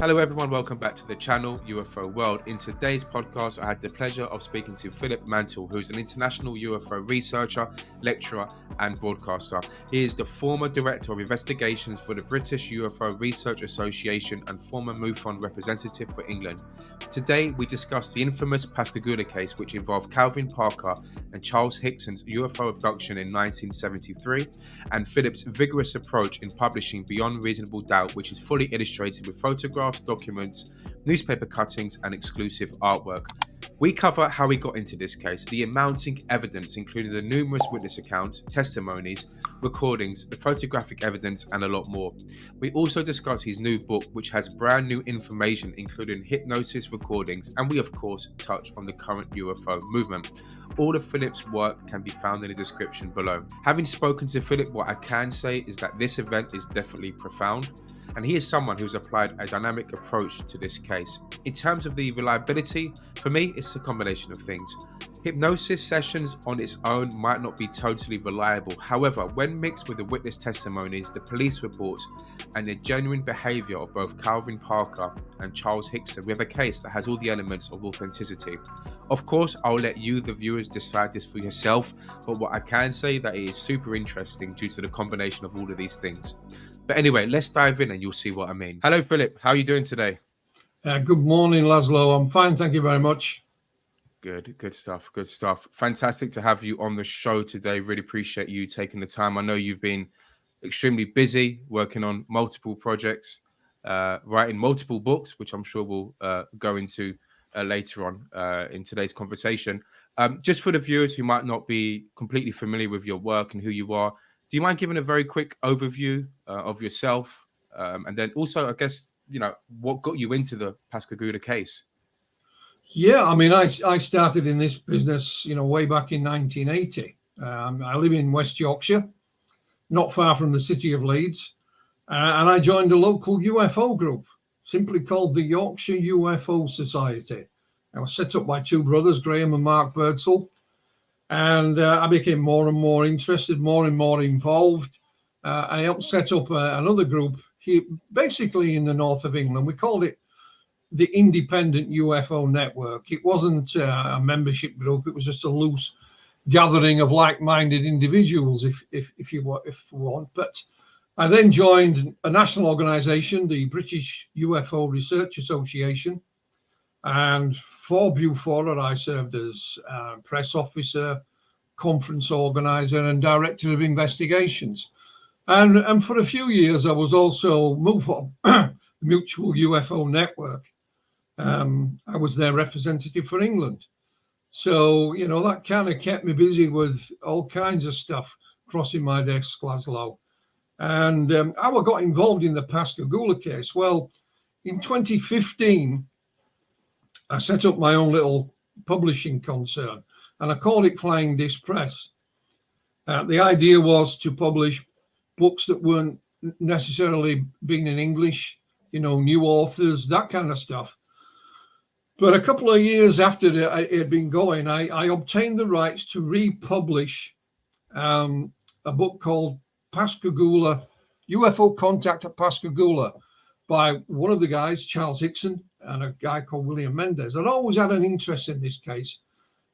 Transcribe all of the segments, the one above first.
Hello everyone, welcome back to the channel UFO World. In today's podcast, I had the pleasure of speaking to Philip Mantle, who's an international UFO researcher, lecturer and broadcaster. He is the former Director of Investigations for the British UFO Research Association and former MUFON representative for England. Today, we discuss the infamous Pascagoula case, which involved Calvin Parker and Charles Hixon's UFO abduction in 1973, and Philip's vigorous approach in publishing Beyond Reasonable Doubt, which is fully illustrated with photographs, documents, newspaper cuttings and exclusive artwork. We cover how he got into this case, the mounting evidence including the numerous witness accounts, testimonies, recordings, the photographic evidence and a lot more. We also discuss his new book, which has brand new information including hypnosis recordings, and we of course touch on the current UFO movement. All of Philip's work can be found in the description below. Having spoken to Philip, what I can say is that this event is definitely profound, and he is someone who's applied a dynamic approach to this case. In terms of the reliability, for me, it's a combination of things. Hypnosis sessions on its own might not be totally reliable. However, when mixed with the witness testimonies, the police reports, and the genuine behavior of both Calvin Parker and Charles Hixon, we have a case that has all the elements of authenticity. Of course, I'll let you, the viewers, decide this for yourself, but what I can say that it is super interesting due to the combination of all of these things. But anyway, let's dive in and you'll see what I mean. Hello, Philip. How are you doing today? Good morning, Laszlo. I'm fine. Thank you very much. Good stuff. Fantastic to have you on the show today. Really appreciate you taking the time. I know you've been extremely busy working on multiple projects, writing multiple books, which I'm sure we'll go into later on in today's conversation. Just for the viewers who might not be completely familiar with your work and who you are, do you mind giving a very quick overview of yourself? And then also, I guess, what got you into the Pascagoula case? Yeah, I mean, I started in this business, way back in 1980. I live in West Yorkshire, not far from the city of Leeds. And I joined a local UFO group, simply called the Yorkshire UFO Society. I was set up by two brothers, Graham and Mark Birdsall. And I became more and more interested, more and more involved. I helped set up another group here, basically in the north of England. We called it the Independent UFO Network. It wasn't a membership group. It was just a loose gathering of like-minded individuals, if you want. But I then joined a national organisation, the British UFO Research Association. And for Bufora, I served as press officer, conference organizer, and director of investigations. And for a few years, I was also MUFON, the Mutual UFO Network. I was their representative for England. So, that kind of kept me busy with all kinds of stuff crossing my desk, Laszlo. And how I got involved in the Pascagoula case, well, in 2015, I set up my own little publishing concern, and I called it Flying Disc Press. The idea was to publish books that weren't necessarily being in English, new authors, that kind of stuff. But a couple of years after it had been going, I obtained the rights to republish a book called Pascagoula, UFO Contact at Pascagoula, by one of the guys, Charles Hixon, and a guy called William Mendez. I'd always had an interest in this case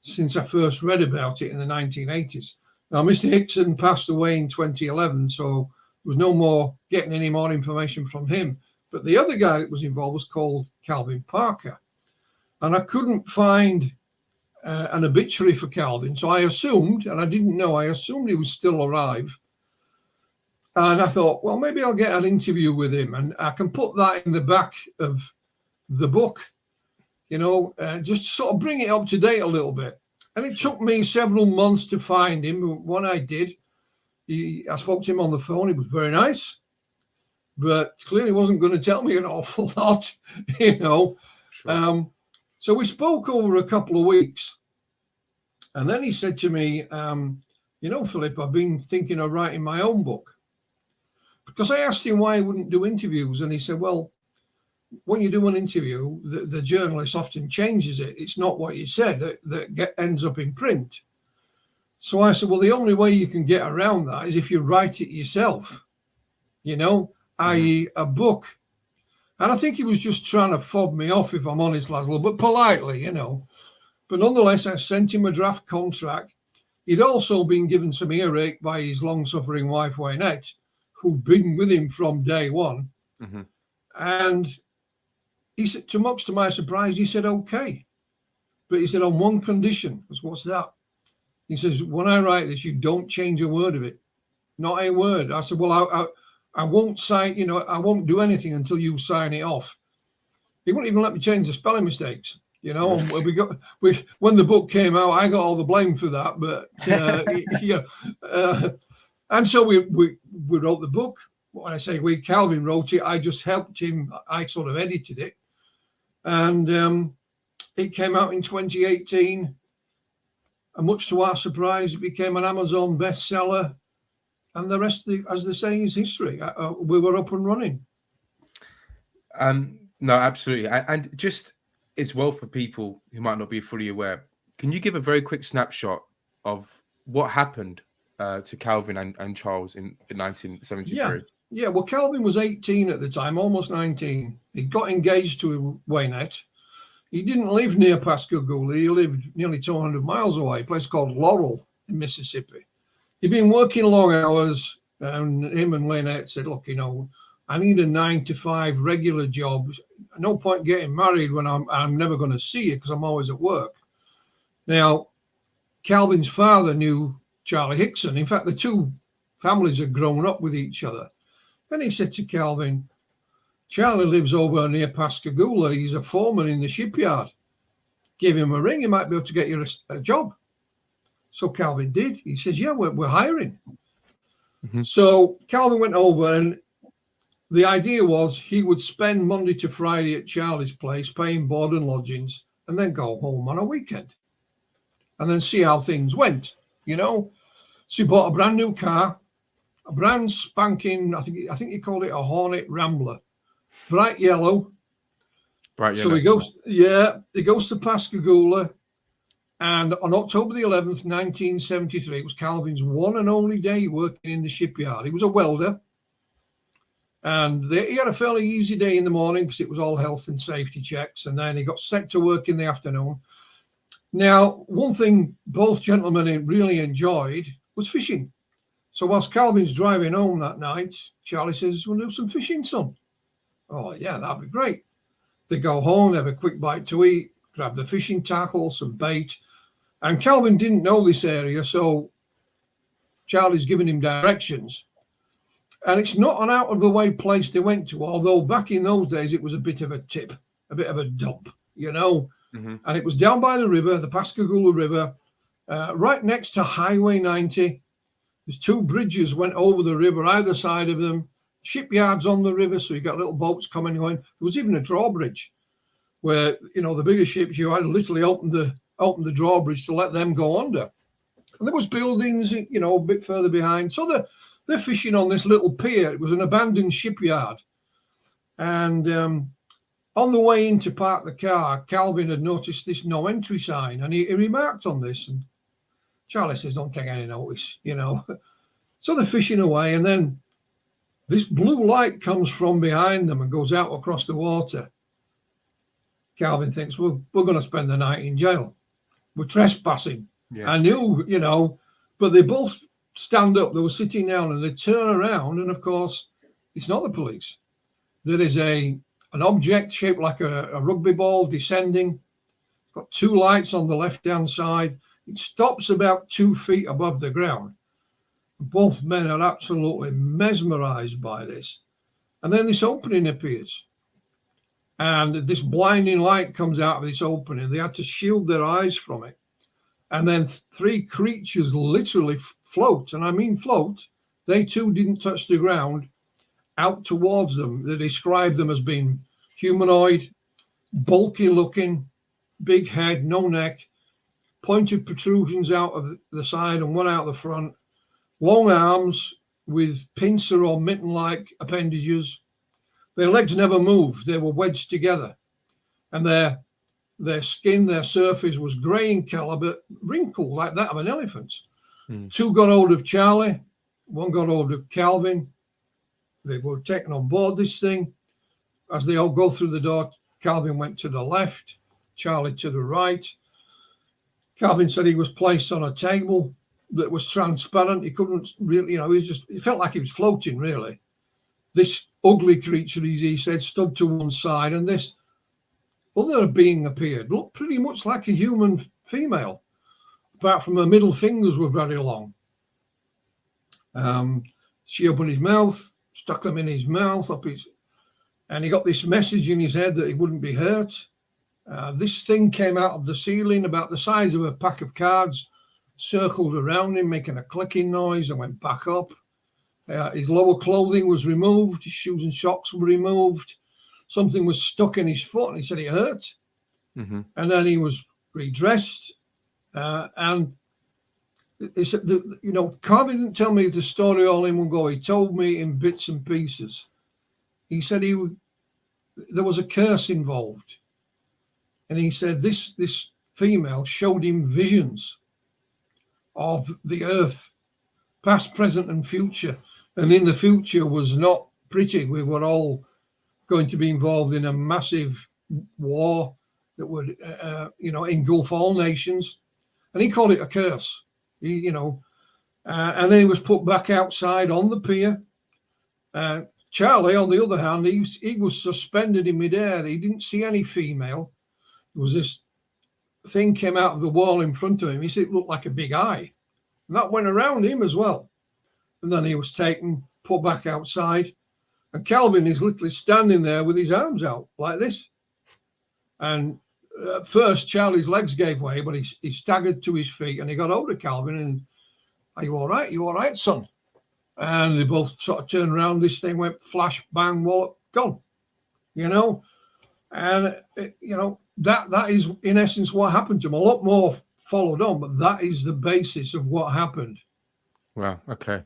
since I first read about it in the 1980s. Now, Mr. Hixon passed away in 2011, so there was no more getting any more information from him. But the other guy that was involved was called Calvin Parker. And I couldn't find an obituary for Calvin. So I assumed, and I didn't know, I assumed he was still alive. And I thought, well, maybe I'll get an interview with him and I can put that in the back of the book, just to sort of bring it up to date a little bit. And it took me several months to find him. When I did, I spoke to him on the phone. He was very nice, but clearly wasn't going to tell me an awful lot, Sure. So we spoke over a couple of weeks. And then he said to me, Philip, I've been thinking of writing my own book. Because I asked him why he wouldn't do interviews. And he said, well, when you do an interview, the journalist often changes it. It's not what you said that ends up in print. So I said, well, the only way you can get around that is if you write it yourself, i.e. a book. And I think he was just trying to fob me off, if I'm honest, Laszlo, but politely, But nonetheless, I sent him a draft contract. He'd also been given some earache by his long-suffering wife, Waynette, who'd been with him from day one. Mm-hmm. And he said, much to my surprise, he said, okay. But he said, on one condition. I said, what's that? He says, when I write this, you don't change a word of it. Not a word. I said, well, I won't sign, I won't do anything until you sign it off. He wouldn't even let me change the spelling mistakes. And when the book came out, I got all the blame for that. But and so we wrote the book. When I say Calvin wrote it, I just helped him. I sort of edited it, and it came out in 2018. And much to our surprise, it became an Amazon bestseller, and the rest, as they say, is history. We were up and running. No, absolutely, and just as well for people who might not be fully aware, can you give a very quick snapshot of what happened to Calvin and Charles in 1973? Yeah. Well, Calvin was 18 at the time, almost 19. He got engaged to Waynette. He didn't live near Pascagoula. He lived nearly 200 miles away, a place called Laurel in Mississippi. He'd been working long hours, and him and Waynette said, look, I need a 9-to-5 regular job. No point getting married when I'm never going to see you because I'm always at work. Now, Calvin's father knew Charlie Hixon. In fact, the two families had grown up with each other. And he said to Calvin, Charlie lives over near Pascagoula. He's a foreman in the shipyard. Give him a ring. He might be able to get you a job. So Calvin did. He says, yeah, we're hiring. Mm-hmm. So Calvin went over, and the idea was he would spend Monday to Friday at Charlie's place, paying board and lodgings, and then go home on a weekend and then see how things went, So he bought a brand new car, a brand spanking, I think he called it a Hornet Rambler. Bright yellow. So he goes to Pascagoula, and on October the 11th, 1973, it was Calvin's one and only day working in the shipyard. He was a welder, and he had a fairly easy day in the morning because it was all health and safety checks, and then he got set to work in the afternoon. Now, one thing both gentlemen really enjoyed was fishing. So whilst Calvin's driving home that night, Charlie says, we'll do some fishing, son. Oh, yeah, that'd be great. They go home, they have a quick bite to eat, grab the fishing tackle, some bait. And Calvin didn't know this area, so Charlie's giving him directions. And it's not an out-of-the-way place they went to, although back in those days it was a bit of a tip, a bit of a dump, Mm-hmm. And it was down by the river, the Pascagoula River, right next to Highway 90. There's two bridges went over the river, either side of them. Shipyards on the river, so you got little boats coming and going. There was even a drawbridge where, the bigger ships, you had to literally open the drawbridge to let them go under. And there was buildings, a bit further behind. So they're fishing on this little pier. It was an abandoned shipyard. And on the way in to park the car, Calvin had noticed this no entry sign, and he remarked on this. And Charlie says, don't take any notice, So they're fishing away, and then this blue light comes from behind them and goes out across the water. Calvin thinks, we're going to spend the night in jail. We're trespassing. Yeah. I knew, but they both stand up. They were sitting down, and they turn around, and of course, it's not the police. There is an object shaped like a rugby ball descending. Got two lights on the left-hand side. It stops about 2 feet above the ground. Both men are absolutely mesmerized by this. And then this opening appears. And this blinding light comes out of this opening. They had to shield their eyes from it. And then three creatures literally float. And I mean float. They too didn't touch the ground. Out towards them. They described them as being humanoid, bulky looking, big head, no neck, pointed protrusions out of the side and one out the front. Long arms with pincer or mitten-like appendages. Their legs never moved. They were wedged together. And their skin, their surface was grey in colour, but wrinkled like that of an elephant. Two got hold of Charlie, one got hold of Calvin. They were taken on board this thing. As they all go through the door, Calvin went to the left, Charlie to the right. Calvin said he was placed on a table that was transparent. He couldn't really, it felt like he was floating, really. This ugly creature, he said, stood to one side, and this other being appeared, looked pretty much like a human female, apart from her middle fingers were very long. She opened his mouth, stuck them in his mouth, and he got this message in his head that he wouldn't be hurt. This thing came out of the ceiling about the size of a pack of cards, circled around him, making a clicking noise, and went back up. His lower clothing was removed, his shoes and socks were removed. Something was stuck in his foot, and he said it hurt. And then he was redressed. And he said, Carvey didn't tell me the story all in one go. He told me in bits and pieces. He said there was a curse involved. And he said this female showed him visions of the earth, past, present, and future. And in the future was not pretty. We were all going to be involved in a massive war that would, engulf all nations. And he called it a curse. And then he was put back outside on the pier. Charlie, on the other hand, he was suspended in midair. He didn't see any female. There was this thing came out of the wall in front of him. He said it looked like a big eye. And that went around him as well. And then he was taken, put back outside. And Calvin is literally standing there with his arms out like this. And at first, Charlie's legs gave way, but he staggered to his feet and he got hold of Calvin and, "Are you all right? You all right, son?" And they both sort of turned around. This thing went flash, bang, wallop, gone. And, that is, in essence, what happened to him. A lot more followed on, but that is the basis of what happened. Wow. Okay.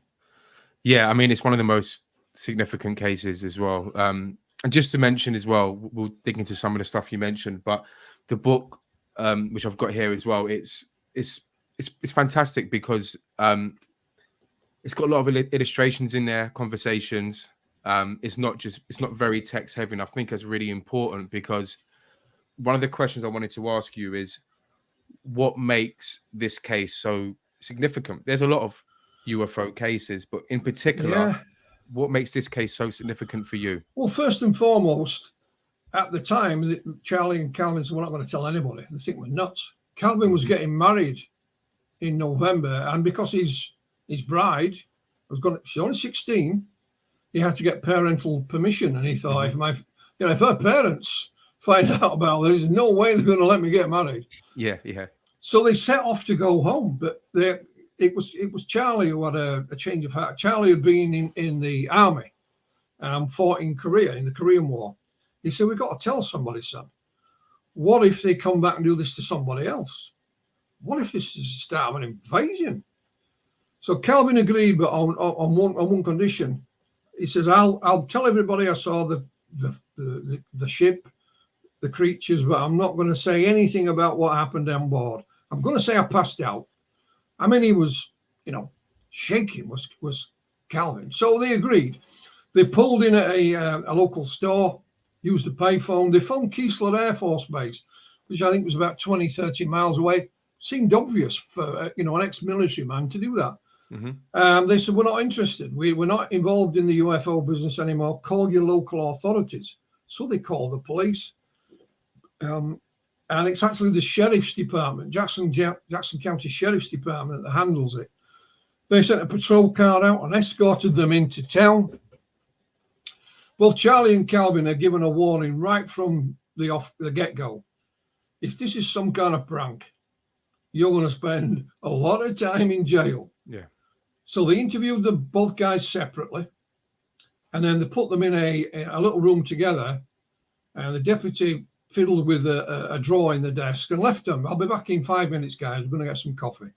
Yeah. I mean, it's one of the most significant cases as well. And just to mention as well, we'll dig into some of the stuff you mentioned, but the book, which I've got here as well, it's fantastic because it's got a lot of illustrations in there, conversations. It's not very text heavy, and I think that's really important because one of the questions I wanted to ask you is what makes this case so significant? There's a lot of UFO cases, but in particular, what makes this case so significant for you? Well, first and foremost, at the time, Charlie and Calvin said, "We're not going to tell anybody." They think we're nuts. Calvin was getting married in November, and because his bride she's only 16, he had to get parental permission, and he thought, if her parents find out about this, there's no way they're going to let me get married. Yeah. So they set off to go home, but it was Charlie who had a change of heart. Charlie had been in the army, fought in Korea, in the Korean War. He said, "We've got to tell somebody, son. What if they come back and do this to somebody else? What if this is the start of an invasion?" So Calvin agreed, but on one condition. He says, "I'll tell everybody I saw the ship, the creatures, but I'm not going to say anything about what happened on board. I'm going to say I passed out." I mean, he was, shaking was Calvin. So they agreed. They pulled in at a local store, used a payphone. They phoned Keesler Air Force Base, which I think was about 20, 30 miles away. Seemed obvious for, an ex-military man to do that. They said, "We're not interested. We're not involved in the UFO business anymore. Call your local authorities." So they called the police. And it's actually the sheriff's department, Jackson County Sheriff's Department, that handles it. They sent a patrol car out and escorted them into town. Both Charlie and Calvin are given a warning right from the get-go. If this is some kind of prank, you're going to spend a lot of time in jail. Yeah. So they interviewed both guys separately, and then they put them in a little room together, and the deputy fiddled with a drawer in the desk and left them. "I'll be back in 5 minutes, guys. We're going to get some coffee."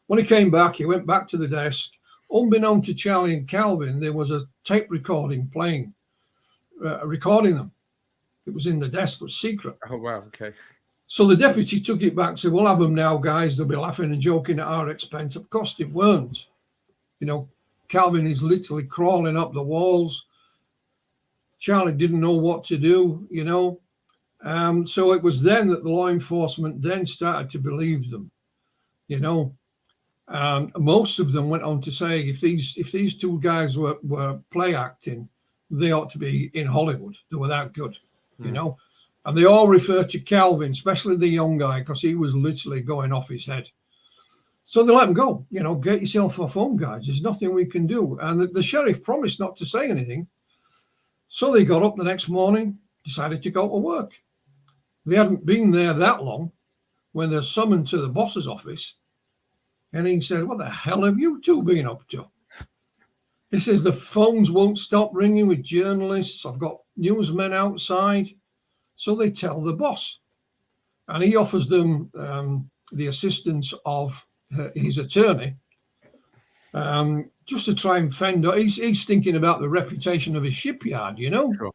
When he came back, he went back to the desk. Unbeknown to Charlie and Calvin, there was a tape recording playing, recording them. It was in the desk, it was secret. Oh, wow. Okay. So the deputy took it back, said, we'll have them now, guys. They'll be laughing and joking at our expense. Of course it weren't. You know, Calvin is literally crawling up the walls. Charlie didn't know what to do, you know. So it was then that the law enforcement then started to believe them, you know. Most of them went on to say, if these two guys were play acting, they ought to be in Hollywood. They were that good, you know. And they all refer to Calvin, especially the young guy, because he was literally going off his head. So they let him go. You know, get yourself off home, guys. There's nothing we can do. And the sheriff promised not to say anything. So they got up the next morning, decided to go to work. They hadn't been there that long when they're summoned to the boss's office. And he said, what the hell have you two been up to? He says, the phones won't stop ringing with journalists. I've got newsmen outside. So they tell the boss. And he offers them the assistance of his attorney just to try and fend. He's thinking about the reputation of his shipyard, you know. Sure.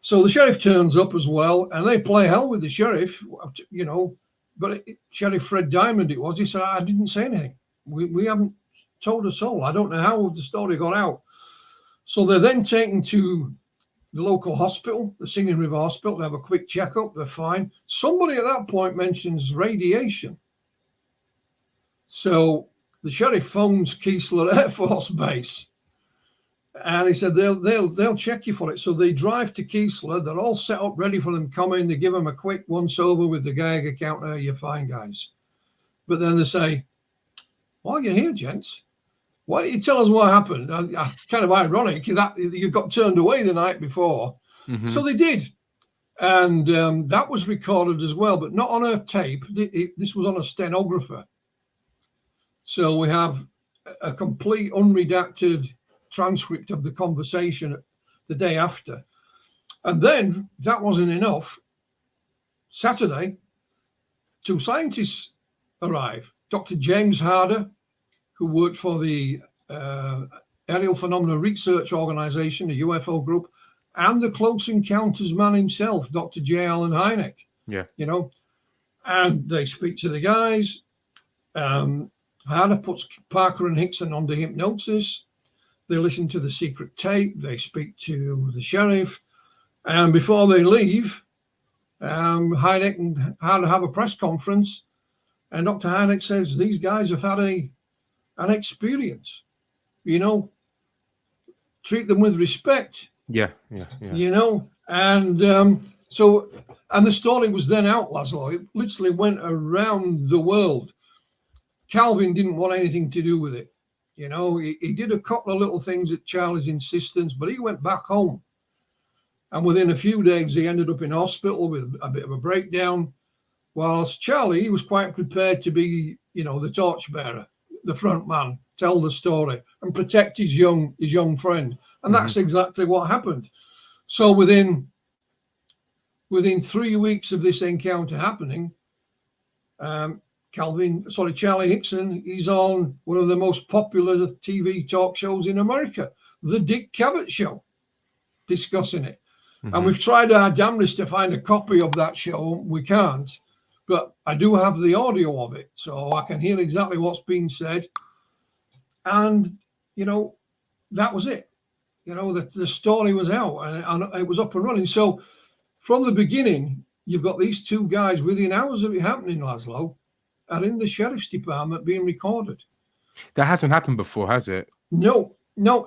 So the sheriff turns up as well, and they play hell with the sheriff, you know. But Sheriff Fred Diamond it was. He said, I didn't say anything. We haven't told a soul. I don't know how the story got out. So they're then taken to the local hospital, the Singing River Hospital. They have a quick checkup. They're fine. Somebody at that point mentions radiation. So the sheriff phones Keesler Air Force Base, and he said they'll check you for it. So they drive to Keesler. They're all set up, ready for them coming. They give them a quick once over with the Geiger counter. You're fine, guys. But then they say, "Why are you here, gents? Why don't you tell us what happened?" Kind of ironic that you got turned away the night before. Mm-hmm. So they did. And that was recorded as well, but not on a tape. This was on a stenographer. So we have a complete unredacted transcript of the conversation the day after. And then that wasn't enough. Saturday, two scientists arrive. Dr. James Harder, who worked for the Aerial Phenomena Research Organization, the UFO group, and the Close Encounters man himself, Dr. J. Allen Hynek. Yeah. You know, and they speak to the guys. Harder puts Parker and Hixon under hypnosis. They listen to the secret tape. They speak to the sheriff. And before they leave, Hynek and Harder have a press conference. And Dr. Hynek says, these guys have had an experience, you know, treat them with respect. Yeah. You know, and so the story was then out, Laszlo. It literally went around the world. Calvin didn't want anything to do with it. You know, he did a couple of little things at Charlie's insistence, but he went back home. And within a few days, he ended up in hospital with a bit of a breakdown. Whilst Charlie, he was quite prepared to be, you know, the torchbearer, the front man, tell the story and protect his young friend. And that's exactly what happened. So within 3 weeks of this encounter happening, Charlie Hixon, he's on one of the most popular TV talk shows in America, The Dick Cavett Show, discussing it. And we've tried our damnedest to find a copy of that show. We can't, but I do have the audio of it, so I can hear exactly what's being said. And, you know, that was it. You know, the story was out and it was up and running. So from the beginning, you've got these two guys within hours of it happening, Laszlo, are in the sheriff's department being recorded. That hasn't happened before, has it? No.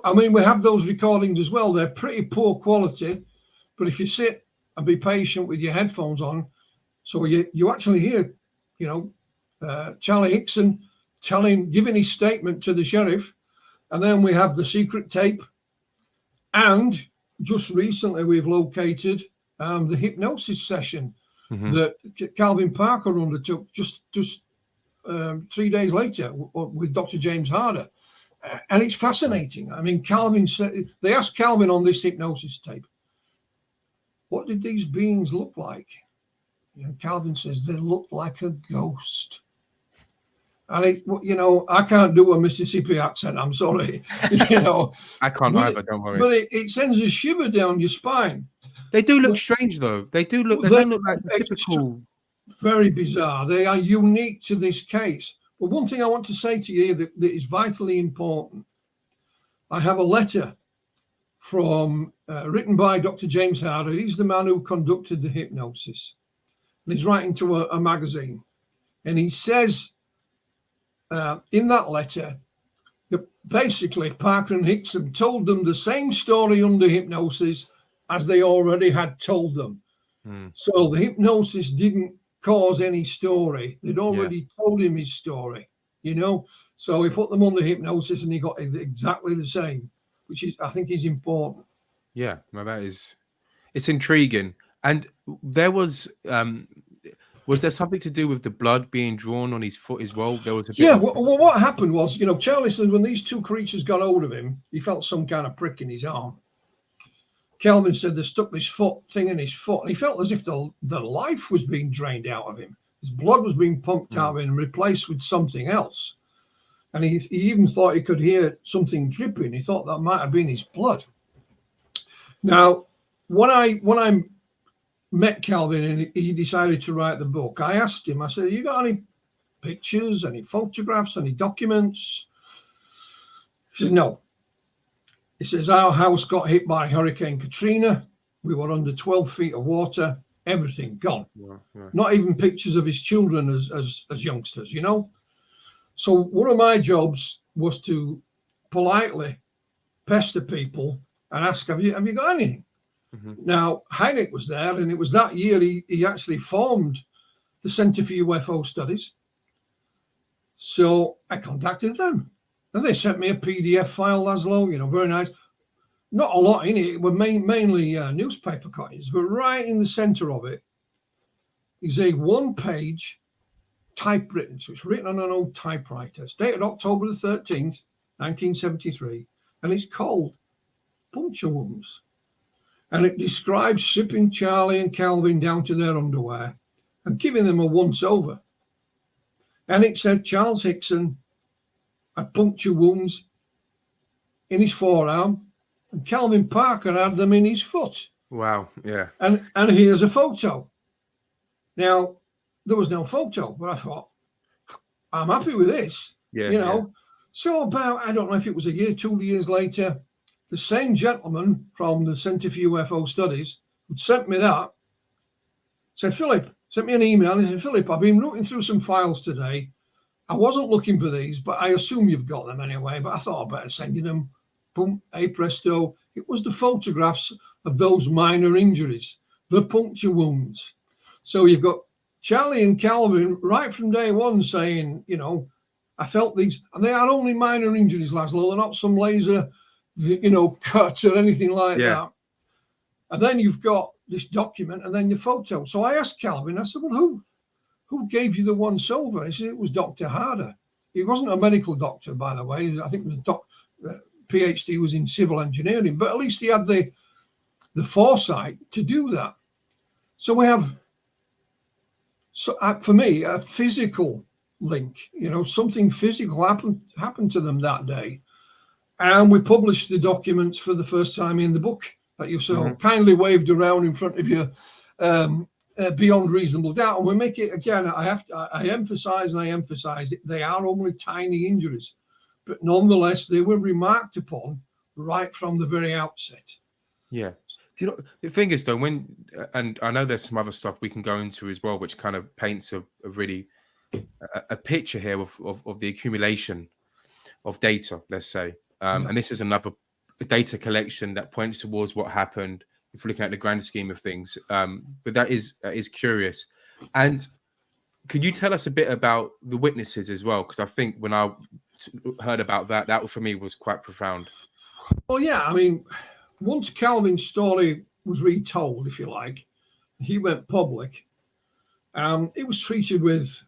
I mean, we have those recordings as well. They're pretty poor quality, but if you sit and be patient with your headphones on, so you actually hear, you know, Charlie Hixon giving his statement to the sheriff, and then we have the secret tape, and just recently we've located the hypnosis session that Calvin Parker undertook just 3 days later with Dr. James Harder. And it's fascinating. I mean, Calvin said, they asked Calvin on this hypnosis tape, what did these beings look like? And Calvin says, they look like a ghost. And you know, I can't do a Mississippi accent. I'm sorry. You know, I can't either. Don't worry. But it sends a shiver down your spine. They do look strange, though. They don't look like the typical. Very bizarre. They are unique to this case. But one thing I want to say to you that is vitally important. I have a letter from written by Dr. James Harder. He's the man who conducted the hypnosis. And he's writing to a magazine. And he says in that letter that basically Parker and Hixon told them the same story under hypnosis as they already had told them. So the hypnosis didn't cause any story. They'd already told him his story, you know. So he put them under hypnosis and he got exactly the same, which is, I think, is important. Yeah, no, it's intriguing. And there was there something to do with the blood being drawn on his foot as well? There was a bit well, what happened was, you know, Charlie said when these two creatures got hold of him, he felt some kind of prick in his arm. Kelvin said they stuck this thing in his foot, and he felt as if the life was being drained out of him. His blood was being pumped out of him and replaced with something else. And he even thought he could hear something dripping. He thought that might have been his blood. Now, when I met Kelvin and he decided to write the book, I asked him, I said, you got any pictures, any photographs, any documents? He says, no. He says, our house got hit by Hurricane Katrina. We were under 12 feet of water, everything gone. Not even pictures of his children as youngsters, you know? So one of my jobs was to politely pester people and ask, have you got anything? Now, Hynek was there, and it was that year he actually formed the Center for UFO Studies. So I contacted them, and they sent me a PDF file, Laszlo, you know, very nice. Not a lot in it. It were mainly newspaper cuttings, but right in the center of it is a one-page typewritten, so it's written on an old typewriter. It's dated October the 13th, 1973, and it's called Puncture Wounds. And it describes shipping Charlie and Calvin down to their underwear and giving them a once-over. And it said Charles Hixon had puncture wounds in his forearm, and Calvin Parker had them in his foot. Wow, yeah. And here's a photo. Now, there was no photo, but I thought, I'm happy with this, you know. Yeah. So about, I don't know if it was a year, 2 years later, the same gentleman from the Center for UFO Studies who sent me that said, Philip, sent me an email. He said, Philip, I've been rooting through some files today. I wasn't looking for these, but I assume you've got them anyway. But I thought I'd better send you them. Boom, hey presto. It was the photographs of those minor injuries, the puncture wounds. So you've got Charlie and Calvin right from day one saying, you know, I felt these, and they are only minor injuries, Laszlo. They're not some laser, you know, cut or anything like that. And then you've got this document and then the photo. So I asked Calvin, I said, well, who gave you the once over? He said, it was Dr. Harder. He wasn't a medical doctor, by the way. I think it was PhD was in civil engineering, but at least he had the foresight to do that. So we have, for me, a physical link, you know, something physical happened to them that day. And we published the documents for the first time in the book that you so kindly waved around in front of you, beyond reasonable doubt. And we make it, again, I emphasize it, they are only tiny injuries, but nonetheless, they were remarked upon right from the very outset. Yeah. Do you know, the thing is, though, and I know there's some other stuff we can go into as well, which kind of paints a really a picture here of the accumulation of data, let's say. And this is another data collection that points towards what happened if you're looking at the grand scheme of things. But that is curious. And could you tell us a bit about the witnesses as well? Because I think when I heard about that for me was quite profound. Well, yeah, I mean, once Calvin's story was retold, if you like, he went public. It was treated with,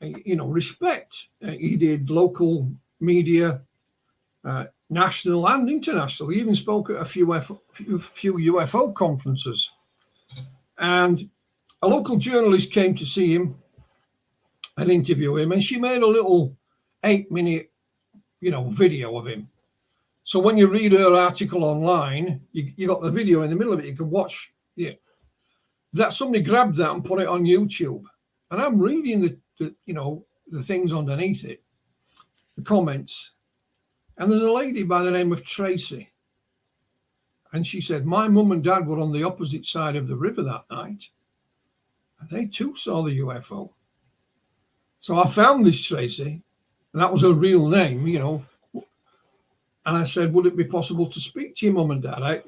you know, respect. He did local media, national and international. He even spoke at a few UFO conferences. And a local journalist came to see him and interview him, and she made a little 8-minute, you know, video of him. So when you read her article online, you got the video in the middle of it. You can watch it. That somebody grabbed that and put it on YouTube. And I'm reading the things underneath it, the comments. And there's a lady by the name of Tracy. And she said, my mum and dad were on the opposite side of the river that night. And they too saw the UFO. So I found this Tracy, and that was her real name, And I said, would it be possible to speak to your mum and dad? I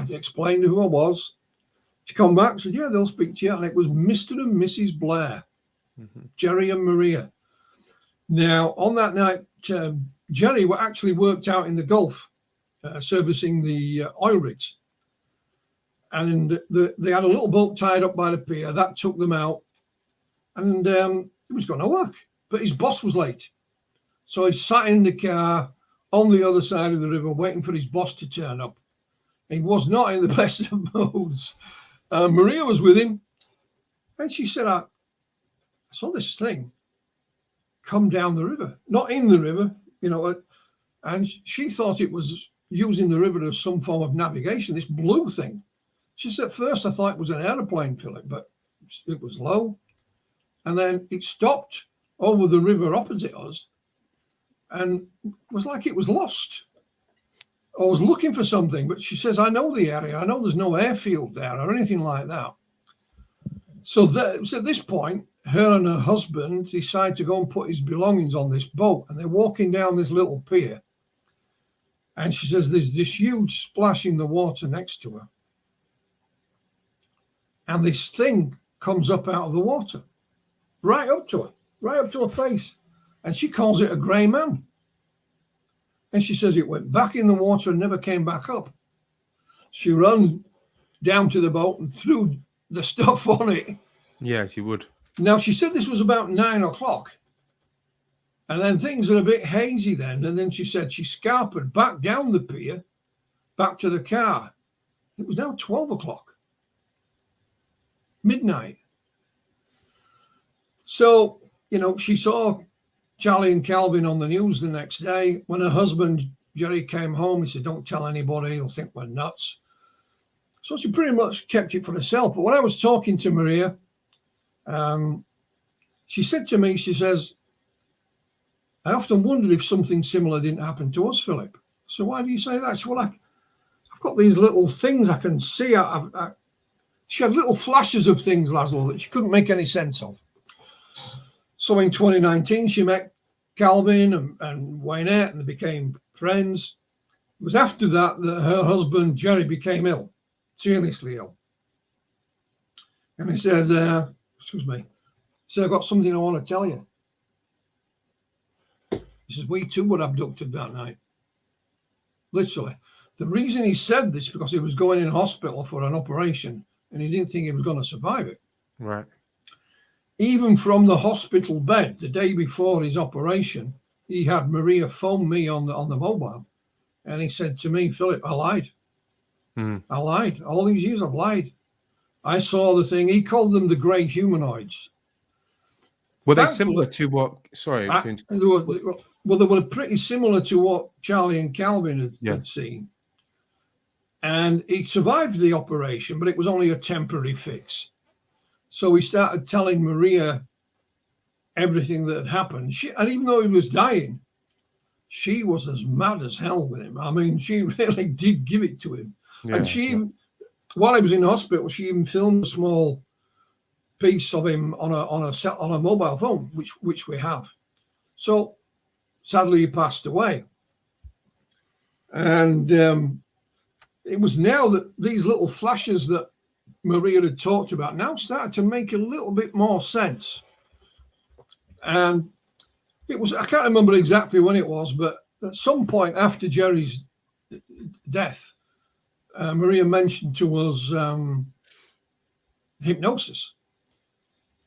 explained who I was. She come back and said, yeah, they'll speak to you. And it was Mr. and Mrs. Blair, Jerry and Maria. Now, on that night, Jerry actually worked out in the Gulf, servicing the oil rigs. And they had a little boat tied up by the pier. That took them out. And it was going to work. But his boss was late. So he sat in the car on the other side of the river waiting for his boss to turn up. He was not in the best of moods. Maria was with him. And she said, I saw this thing come down the river. Not in the river, and she thought it was using the river as some form of navigation, this blue thing. She said, at first I thought it was an aeroplane, Philip, but it was low. And then it stopped over the river opposite us and it was like it was lost. I was looking for something, but she says, I know the area. I know there's no airfield there or anything like that. So at this point, her and her husband decide to go and put his belongings on this boat. And they're walking down this little pier. And she says there's this huge splash in the water next to her. And this thing comes up out of the water, right up to her face. And she calls it a grey man. And she says it went back in the water and never came back up. She ran down to the boat and threw the stuff on it. Yeah, she would. Now, she said this was about 9 o'clock. And then things are a bit hazy then. And then she said she scarpered back down the pier, back to the car. It was now 12 o'clock. Midnight. So, she saw Charlie and Calvin on the news the next day. When her husband, Jerry, came home, he said, don't tell anybody, he'll think we're nuts. So she pretty much kept it for herself. But when I was talking to Maria, she said to me, she says, I often wondered if something similar didn't happen to us, Philip. So why do you say that? She said, well, I've got these little things I can see. She had little flashes of things, Laszlo, that she couldn't make any sense of. So in 2019, she met Calvin and Wynette, and they became friends. It was after that her husband, Jerry, became ill, seriously ill. And he says, excuse me, so I've got something I want to tell you. He says, we too were abducted that night. Literally. The reason he said this because he was going in hospital for an operation and he didn't think he was going to survive it. Right. Even from the hospital bed the day before his operation, he had Maria phone me on the mobile. And he said to me, Philip, I lied. I lied. All these years I've lied. I saw the thing. He called them the grey humanoids. Were they similar to what? Sorry. They were pretty similar to what Charlie and Calvin had seen. And he survived the operation, but it was only a temporary fix. So he started telling Maria everything that had happened. And even though he was dying, she was as mad as hell with him. I mean, she really did give it to him. Yeah, and she, while he was in hospital, she even filmed a small piece of him on a mobile phone, which we have. So sadly, he passed away. And it was now that these little flashes that Maria had talked about now started to make a little bit more sense. And it was, I can't remember exactly when it was, but at some point after Jerry's death, Maria mentioned to us hypnosis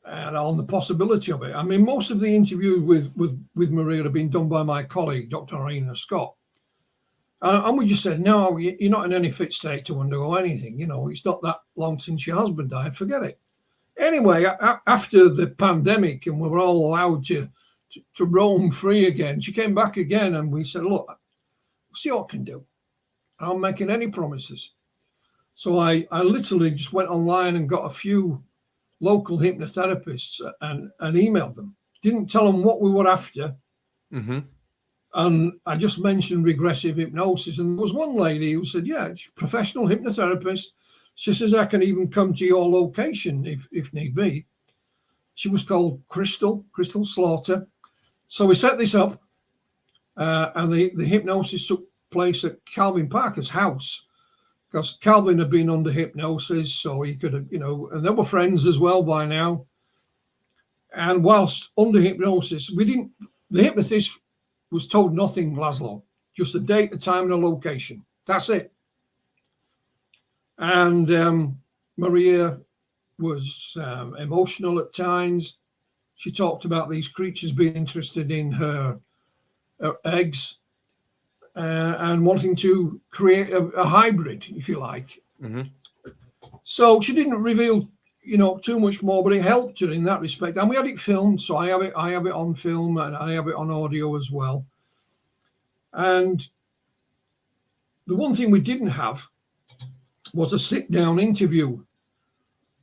and on the possibility of it. I mean, most of the interviews with Maria have been done by my colleague, Dr. Irina Scott. And we just said, no, you're not in any fit state to undergo anything. It's not that long since your husband died. Forget it. Anyway, after the pandemic and we were all allowed to roam free again, she came back again and we said, look, see what I can do. I'm not making any promises. So I literally just went online and got a few local hypnotherapists and emailed them. Didn't tell them what we were after. Mm-hmm. And I just mentioned regressive hypnosis. And there was one lady who said, yeah, she's a professional hypnotherapist. She says, I can even come to your location if need be. She was called Crystal Slaughter. So we set this up, and the hypnosis took place at Calvin Parker's house, because Calvin had been under hypnosis, so he could have, and they were friends as well by now. And whilst under hypnosis, the hypnotist was told nothing, Laszlo, just the date, the time, and the location. That's it. And Maria was emotional at times. She talked about these creatures being interested in her eggs and wanting to create a hybrid, if you like. Mm-hmm. So she didn't reveal, too much more, but it helped her in that respect. And we had it filmed, so I have it on film and I have it on audio as well. And the one thing we didn't have was a sit-down interview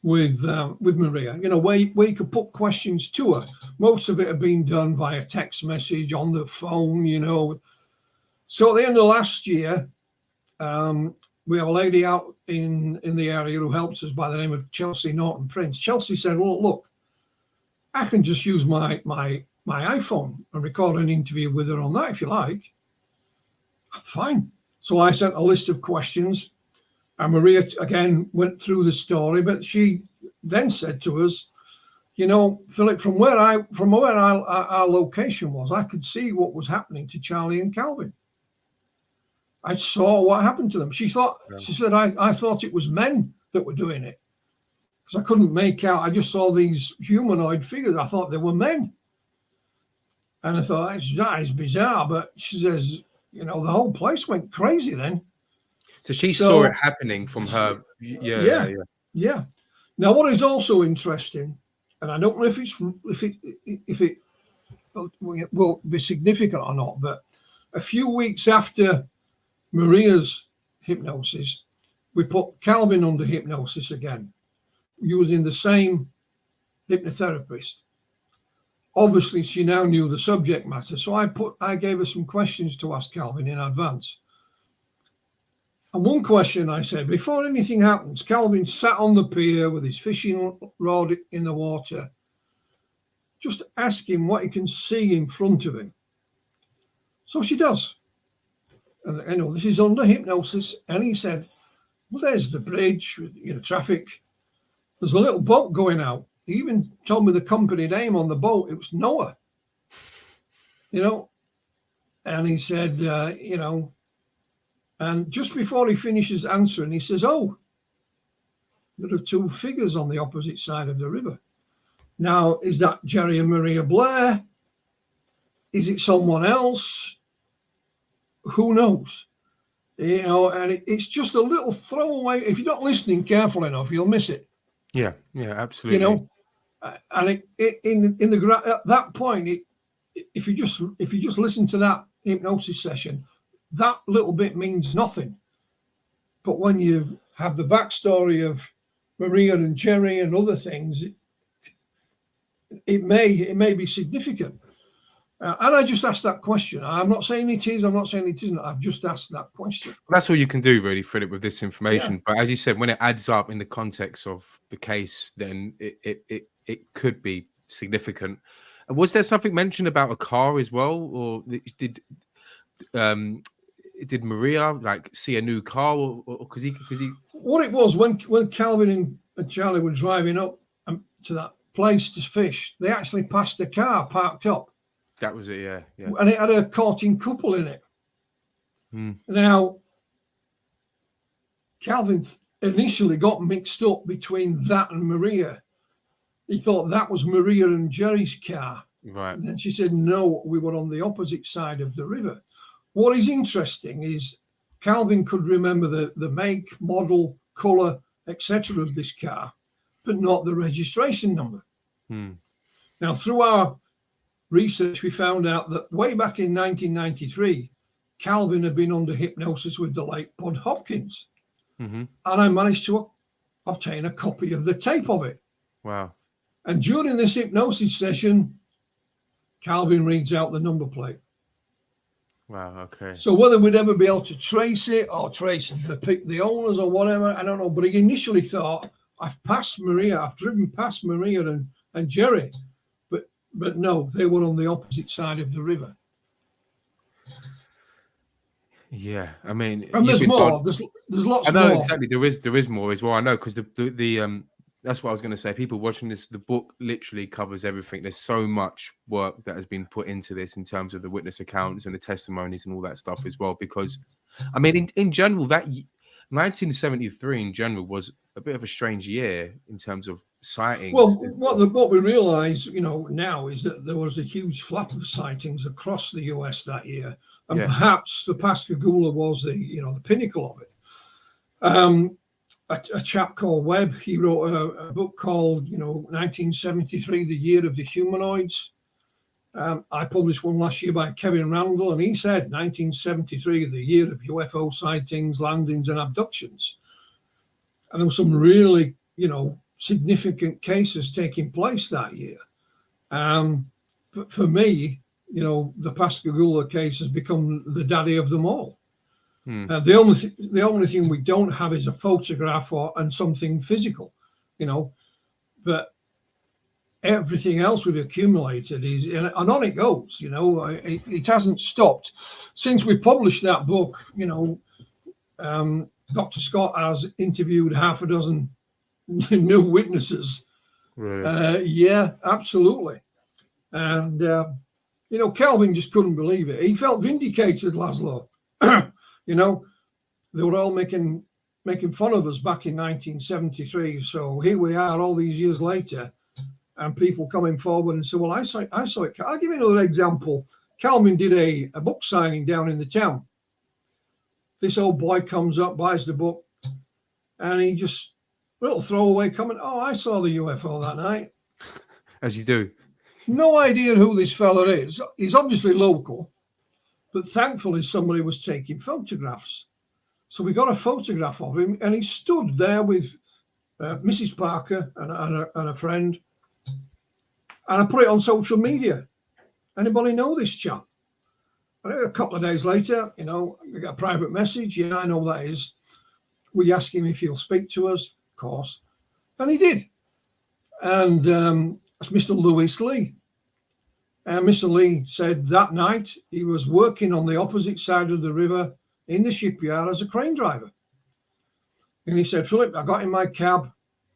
with Maria, where you could put questions to her. Most of it had been done via text message, on the phone, So at the end of last year, we have a lady out in the area who helps us by the name of Chelsea Norton Prince. Chelsea said, well, look, I can just use my iPhone and record an interview with her on that if you like. Fine. So I sent a list of questions, and Maria again went through the story, but she then said to us, Philip, from where our location was, I could see what was happening to Charlie and Calvin. I saw what happened to them. She said, I thought it was men that were doing it, because I couldn't make out. I just saw these humanoid figures. I thought they were men. And I thought, that is bizarre. But she says, the whole place went crazy then. So she saw it happening from her. Yeah. Now, what is also interesting, and I don't know if it will be significant or not, but a few weeks after Maria's hypnosis, we put Calvin under hypnosis again, using the same hypnotherapist. Obviously, she now knew the subject matter, so I gave her some questions to ask Calvin in advance. And one question I said, before anything happens, Calvin sat on the pier with his fishing rod in the water. Just ask him what he can see in front of him. So she does. And this is under hypnosis. And he said, well, there's the bridge with traffic. There's a little boat going out. He even told me the company name on the boat. It was Noah. And he said, and just before he finishes answering, he says, oh, there are two figures on the opposite side of the river. Now, is that Jerry and Maria Blair? Is it someone else? Who knows? And it's just a little throwaway. If you're not listening careful enough, you'll miss it. Yeah, absolutely. And at that point, if you just listen to that hypnosis session, that little bit means nothing. But when you have the backstory of Maria and Jerry and other things, it may be significant. And I just asked that question. I'm not saying it is. I'm not saying it isn't. I've just asked that question. That's all you can do, really, Philip, with this information. Yeah. But as you said, when it adds up in the context of the case, then it could be significant. And was there something mentioned about a car as well, or did Maria see a new car, or because he? What it was when Calvin and Charlie were driving up to that place to fish, they actually passed a car parked up. That was it, yeah. And it had a courting couple in it. Now, Calvin initially got mixed up between that and Maria. He thought that was Maria and Jerry's car. Right. And then she said, no, we were on the opposite side of the river. What is interesting is Calvin could remember the make, model, colour, etc. of this car, but not the registration number. Now, through our research, we found out that way back in 1993, Calvin had been under hypnosis with the late Bud Hopkins. And I managed to obtain a copy of the tape of it. Wow. And during this hypnosis session, Calvin reads out the number plate. Wow. Okay. So whether we'd ever be able to trace it or trace the owners or whatever, I don't know. But he initially thought, I've driven past Maria and Jerry, but no, they were on the opposite side of the river. Yeah, I mean, And there's more. There's lots more. I know exactly. There is more as well. I know, because the that's what I was going to say. People watching this, the book literally covers everything. There's so much work that has been put into this in terms of the witness accounts and the testimonies and all that stuff as well. Because, I mean, in general, that 1973 in general was a bit of a strange year in terms of sightings. Well, what we realise, now is that there was a huge flap of sightings across the US that year, and perhaps the Pascagoula was the pinnacle of it. A chap called Webb, he wrote a book called 1973, The Year of the Humanoids. I published one last year by Kevin Randall, and he said 1973, the year of UFO sightings, landings, and abductions. And there were some really, significant cases taking place that year. But for me, the Pascagoula case has become the daddy of them all. The only thing we don't have is a photograph and something physical, but everything else we've accumulated and on it goes. It hasn't stopped since we published that book. Dr. Scott has interviewed half a dozen new witnesses. Really? Yeah, absolutely. And Calvin just couldn't believe it. He felt vindicated, Laszlo. They were all making fun of us back in 1973. So here we are all these years later, and people coming forward and say, well, I saw it. I'll give you another example. Calvin did a book signing down in the town. This old boy comes up, buys the book, and he just, little throwaway comment, oh, I saw the UFO that night. As you do. No idea who this fella is. He's obviously local, but thankfully somebody was taking photographs. So we got a photograph of him, and he stood there with Mrs. Parker and a friend. And I put it on social media. Anybody know this chap? And a couple of days later, I got a private message. Yeah, I know that is. We asked him if he'll speak to us, of course. And he did. And that's Mr. Lewis Lee. And Mr. Lee said that night he was working on the opposite side of the river in the shipyard as a crane driver. And he said, Philip, I got in my cab,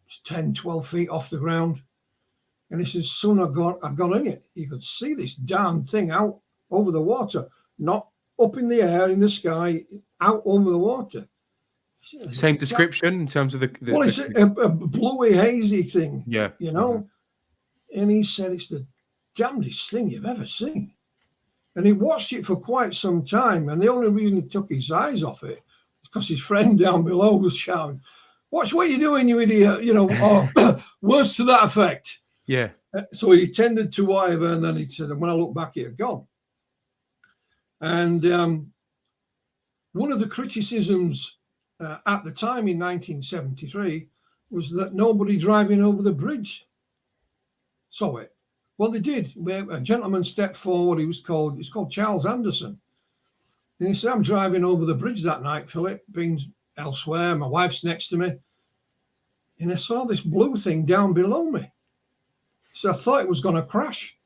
it's 10, 12 feet off the ground. And he says, soon I got in it. You could see this damn thing out over the water, not up in the air, in the sky, out over the water. Same description in terms of the well, it's a bluey, hazy thing. Yeah. And he said, it's the damnedest thing you've ever seen. And he watched it for quite some time. And the only reason he took his eyes off it is because his friend down below was shouting, watch what you're doing, you idiot, or words to that effect. Yeah. So he tended to whatever, and then he said, and when I look back, it had gone. And one of the criticisms at the time in 1973 was that nobody driving over the bridge saw it. Well, they did. A gentleman stepped forward. He's called Charles Anderson. And he said, I'm driving over the bridge that night, Philip, being elsewhere. My wife's next to me. And I saw this blue thing down below me. So I thought it was going to crash.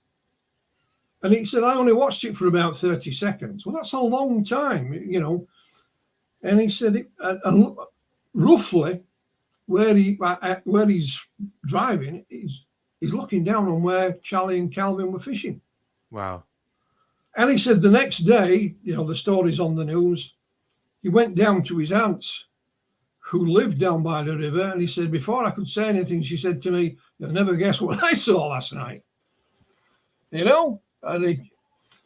And he said, I only watched it for about 30 seconds. Well, that's a long time, And he said, roughly where he's driving, he's looking down on where Charlie and Calvin were fishing. Wow. And he said the next day, the story's on the news, he went down to his aunt's who lived down by the river. And he said, before I could say anything, she said to me, you'll never guess what I saw last night. And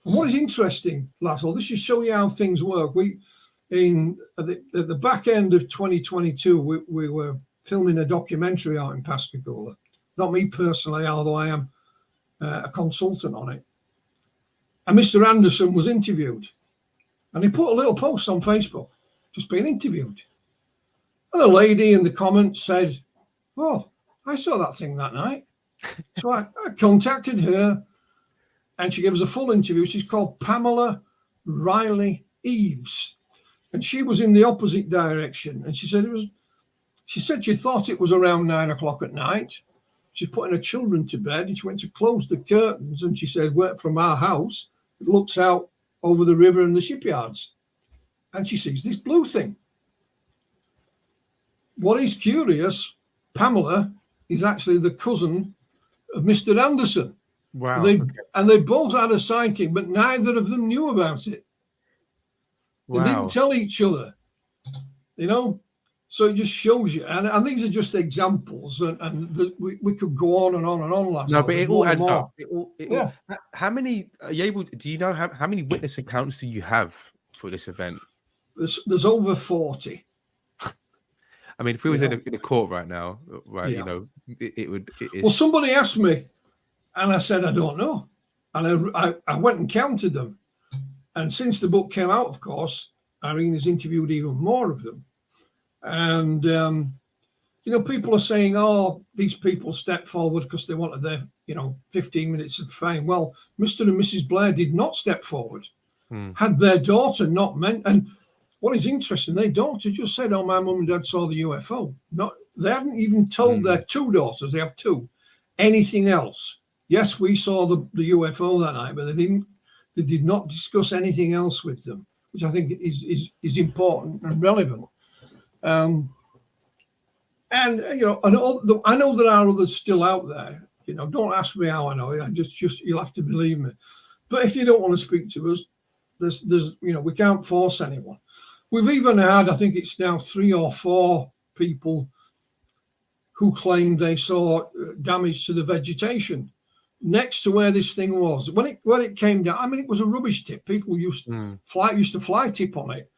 what is interesting, Laszlo, this should show you how things work. At the back end of 2022, we were filming a documentary out in Pascagoula. Not me personally, although I am a consultant on it. And Mr. Anderson was interviewed. And he put a little post on Facebook, just being interviewed. And the lady in the comments said, oh, I saw that thing that night. So I contacted her, and she gave us a full interview. She's called Pamela Riley Eves, and she was in the opposite direction. And she said she thought it was around 9 o'clock at night. She's putting her children to bed, and she went to close the curtains, and she said, from our house, it looks out over the river and the shipyards, and she sees this blue thing. What is curious, Pamela is actually the cousin of Mr. Anderson. Wow. And they both had a sighting, but neither of them knew about it. Wow. They didn't tell each other, So it just shows you. And these are just examples, and we could go on and on and on. No, but it all adds up. Yeah. How many are you able? Do you know how many witness accounts do you have for this event? There's over 40. I mean, if we was in a court right now, right, it would. Well, somebody asked me, and I said, I don't know. And I went and counted them. And since the book came out, of course, Irene has interviewed even more of them. And, people are saying, oh, these people stepped forward because they wanted their, 15 minutes of fame. Well, Mr. and Mrs. Blair did not step forward. Had their daughter not meant, and what is interesting, their daughter just said, oh, my mum and dad saw the UFO. They hadn't even told their two daughters, they have two, anything else. Yes, we saw the UFO that night, but they did not discuss anything else with them, which I think is important and relevant. And I know there are others still out there. Don't ask me how I know. I just you'll have to believe me. But if you don't want to speak to us, there's we can't force anyone. We've even had, I think it's now 3 or 4 people who claimed they saw damage to the vegetation next to where this thing was. When it came down, I mean, it was a rubbish tip. People used to fly tip on it.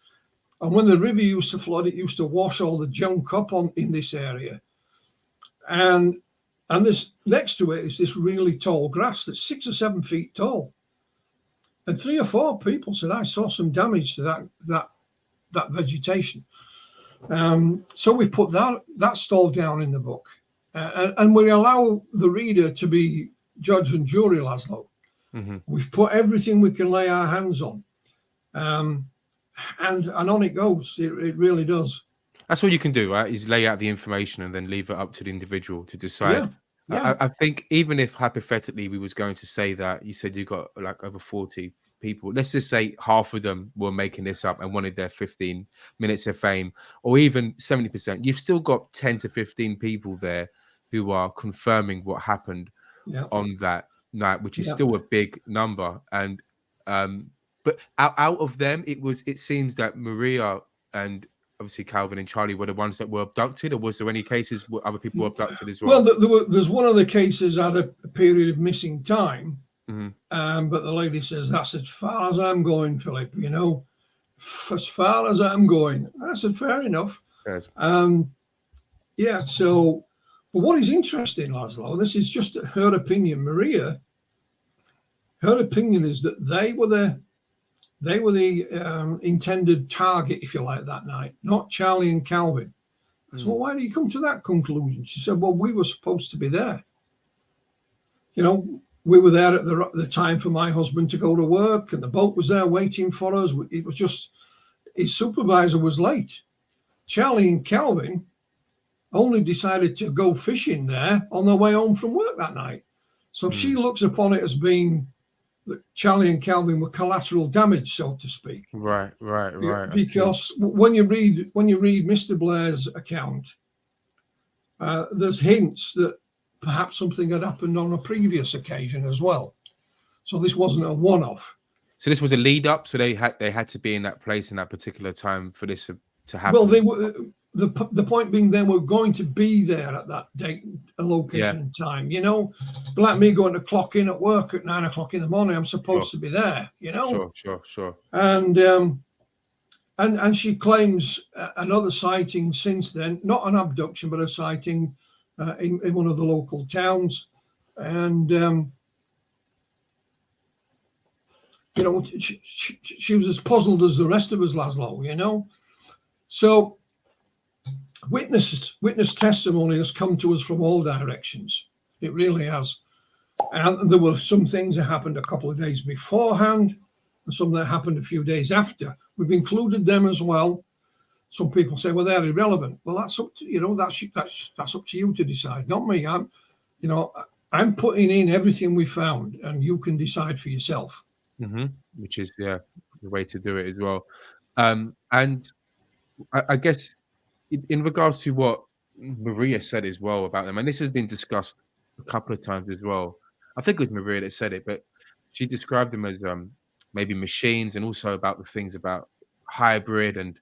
And when the river used to flood, it used to wash all the junk up in this area. And this next to it is this really tall grass that's 6 or 7 feet tall. And 3 or 4 people said, I saw some damage to that vegetation. So we put that stall down in the book. And we allow the reader to be judge and jury, Laszlo. Mm-hmm. We've put everything we can lay our hands on. And on it goes. It really does. That's all you can do, right? Is lay out the information and then leave it up to the individual to decide. Yeah. I think even if hypothetically we was going to say that, you said you got like over 40 people, let's just say half of them were making this up and wanted their 15 minutes of fame, or even 70%, you've still got 10 to 15 people there who are confirming what happened on that night, which is still a big number. And but out of them, it seems that Maria and obviously Calvin and Charlie were the ones that were abducted, or was there any cases where other people were abducted as well? Well, there's one of the cases had a period of missing time, but the lady says, that's as far as I'm going, Philip, as far as I'm going. I said, fair enough. Yes. So, but what is interesting, Laszlo, this is just her opinion, Maria, her opinion is that they were the intended target, if you like, that night, not Charlie and Calvin. I said, well, why do you come to that conclusion? She said, well, we were supposed to be there. We were there at the time for my husband to go to work, and the boat was there waiting for us. It was just, his supervisor was late. Charlie and Calvin only decided to go fishing there on their way home from work that night. So she looks upon it as being that Charlie and Calvin were collateral damage, so to speak. Right. Because when you read Mr. Blair's account, there's hints that perhaps something had happened on a previous occasion as well. So this wasn't a one-off. So this was a lead up. So they had to be in that place in that particular time for this to happen. Well, they were. The point being, they were going to be there at that date, a location and time. Like me going to clock in at work at 9 o'clock in the morning, I'm supposed to be there. Sure. And she claims another sighting since then, not an abduction, but a sighting in one of the local towns. And she was as puzzled as the rest of us, Laszlo. So. Witness testimony has come to us from all directions. It really has. And there were some things that happened a couple of days beforehand, and some that happened a few days after. We've included them as well. Some people say, well, they're irrelevant. Well, that's up to that's up to you to decide, not me. I'm putting in everything we found, and you can decide for yourself. Mm-hmm. Which is the way to do it as well. And I guess in regards to what Maria said as well about them, and this has been discussed a couple of times as well. I think it was Maria that said it, but she described them as maybe machines, and also about the things about hybrid, and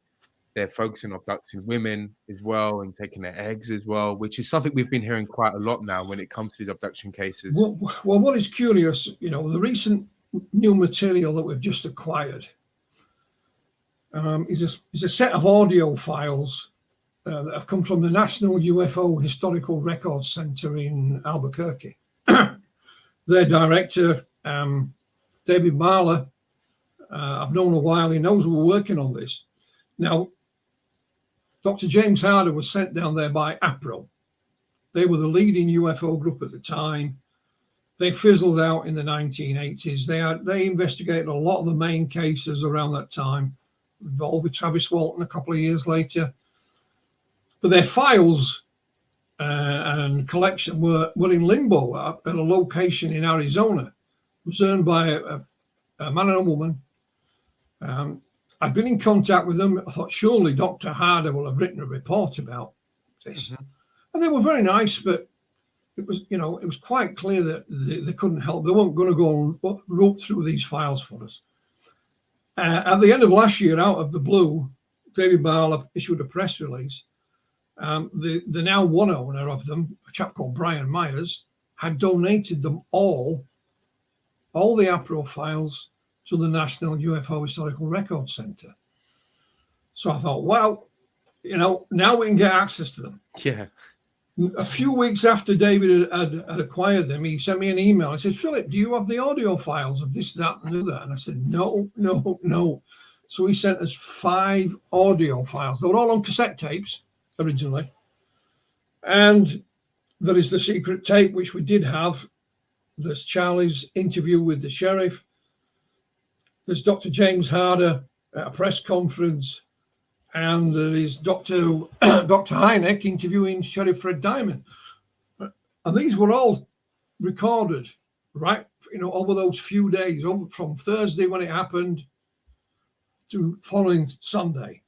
they're focusing on abducting women as well and taking their eggs as well, which is something we've been hearing quite a lot now when it comes to these abduction cases. Well, what is curious, the recent new material that we've just acquired is a set of audio files that have come from the National UFO Historical Records Center in Albuquerque. Their director, David Marler, I've known a while. He knows we're working on this. Now, Dr. James Harder was sent down there by APRO. They were the leading UFO group at the time. They fizzled out in the 1980s. They investigated a lot of the main cases around that time, involved with Travis Walton a couple of years later. But their files and collection were in limbo at a location in Arizona. It was owned by a man and a woman. I've been in contact with them. I thought surely Dr. Harder will have written a report about this. Mm-hmm. And they were very nice, but it was quite clear that they couldn't help. They weren't going to go and rope through these files for us. At the end of last year, out of the blue, David Barlow issued a press release. The now one owner of them, a chap called Brian Myers, had donated them all the APRO files to the National UFO Historical Records Center. So I thought, well, now we can get access to them. Yeah. A few weeks after David had acquired them, he sent me an email. I said, Philip, do you have the audio files of this, that, and the other? And I said, no. So he sent us 5 audio files. They were all on cassette tapes originally. And there is the secret tape, which we did have. There's Charlie's interview with the sheriff. There's Dr. James Harder at a press conference. And there is Dr. Hynek interviewing Sheriff Fred Diamond. And these were all recorded, right, over those few days, from Thursday when it happened to following Sunday.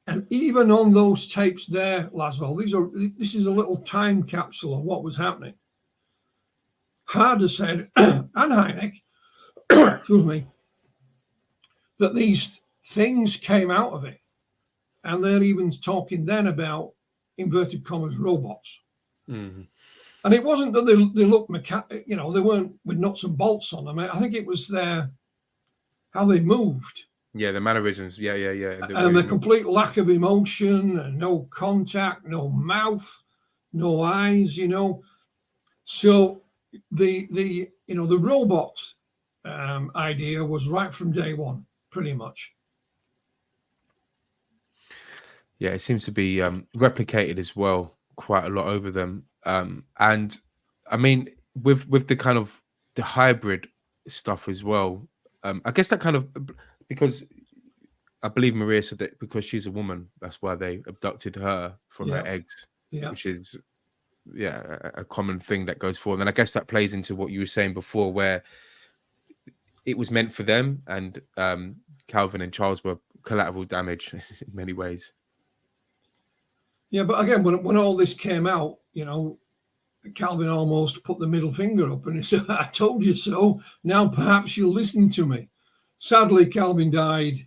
And even on those tapes there, Laszlo, this is a little time capsule of what was happening. Harder said, and Hynek, excuse me, that these things came out of it. And they're even talking then about, inverted commas, robots. Mm-hmm. And it wasn't that they looked they weren't with nuts and bolts on them. I think it was how they moved. Yeah, the mannerisms. Yeah. And the complete lack of emotion, and no contact, no mouth, no eyes, So the robots idea was right from day one, pretty much. Yeah, it seems to be replicated as well quite a lot over them. And I mean, with the kind of the hybrid stuff as well, I guess that kind of, because I believe Maria said that because she's a woman, that's why they abducted her from her eggs, which is, a common thing that goes forward. And I guess that plays into what you were saying before, where it was meant for them, and Calvin and Charles were collateral damage in many ways. Yeah, but again, when all this came out, Calvin almost put the middle finger up and he said, I told you so. Now perhaps you'll listen to me. Sadly, Calvin died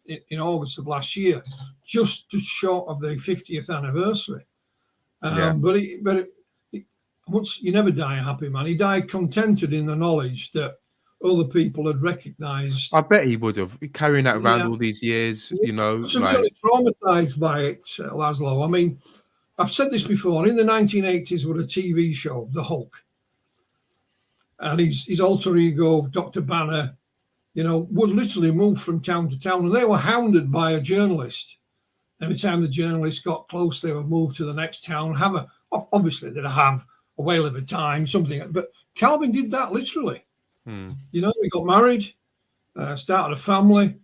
in August of last year, just short of the 50th anniversary. But once you never die a happy man. He died contented in the knowledge that other people had recognized. I bet he would have, carrying that around all these years, Severely traumatized by it, Laszlo. I mean, I've said this before. In the 1980s, was a TV show, The Hulk, and his alter ego, Dr. Banner, would literally move from town to town, and they were hounded by a journalist. Every time the journalist got close, they would move to the next town, have Obviously, they'd have a whale of a time, something. But Calvin did that literally. You know, he got married, started a family,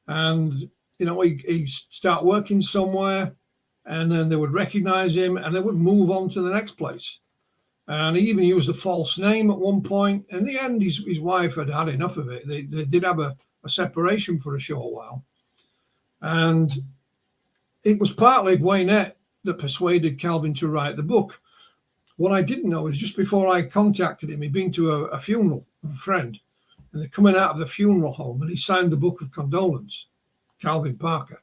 and, you know, he'd start working somewhere, and then they would recognize him, and they would move on to the next place. And he even used a false name at one point. In the end, his wife had had enough of it. They did have a separation for a short while. And it was partly Waynette that persuaded Calvin to write the book. What I didn't know is just before I contacted him, he'd been to a funeral of a friend, and they're coming out of the funeral home, and he signed the book of condolence, Calvin Parker.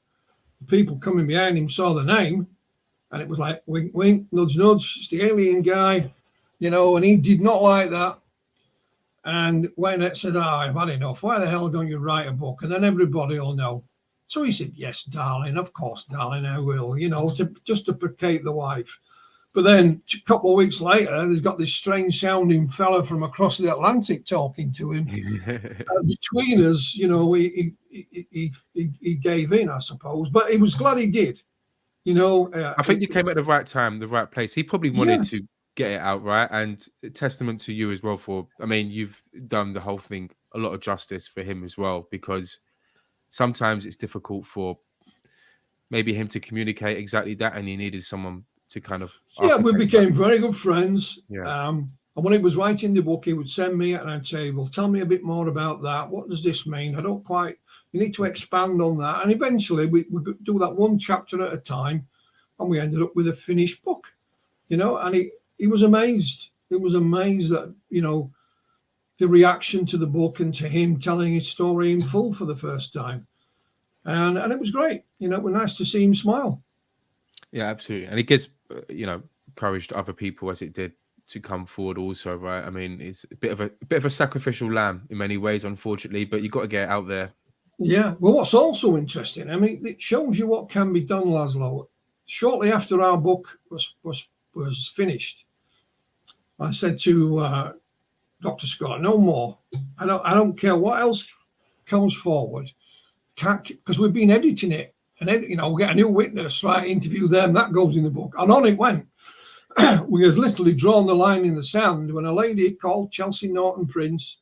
The people coming behind him saw the name, and it was like, wink, wink, nudge, nudge, it's the alien guy, you know, and he did not like that. And Waynette said, I've had enough. Why the hell don't you write a book? And then everybody will know. So he said, yes, darling, of course, darling, I will, you know, just to placate the wife. But then a couple of weeks later, there's got this strange sounding fella from across the Atlantic talking to him. Between us, you know, he gave in, I suppose. But he was glad he did. You know, I think you came at the right time, the right place. He probably wanted to get it out, right? And testament to you as well I mean, you've done the whole thing a lot of justice for him as well, because sometimes it's difficult for maybe him to communicate exactly that, and he needed someone to kind of... Yeah, we became very good friends. Yeah. And when he was writing the book, he would send me it, and I'd say, well, tell me a bit more about that. What does this mean? I don't quite... You need to expand on that. And eventually, we could do that one chapter at a time, and we ended up with a finished book, you know, and he was amazed. He was amazed that, you know, the reaction to the book and to him telling his story in full for the first time. And it was great. You know, it was nice to see him smile. Yeah, absolutely. And it gives, you know, courage to other people, as it did, to come forward also, right? I mean, it's a bit of a sacrificial lamb in many ways, unfortunately, but you've got to get out there. Yeah. Well, what's also interesting, I mean, it shows you what can be done, Laszlo. Shortly after our book was finished, I said to Dr. Scott, no more. I don't care what else comes forward. Because we've been editing it, and you know, we get a new witness, right? Interview them, that goes in the book, and on it went. We had literally drawn the line in the sand when a lady called Chelsea Norton Prince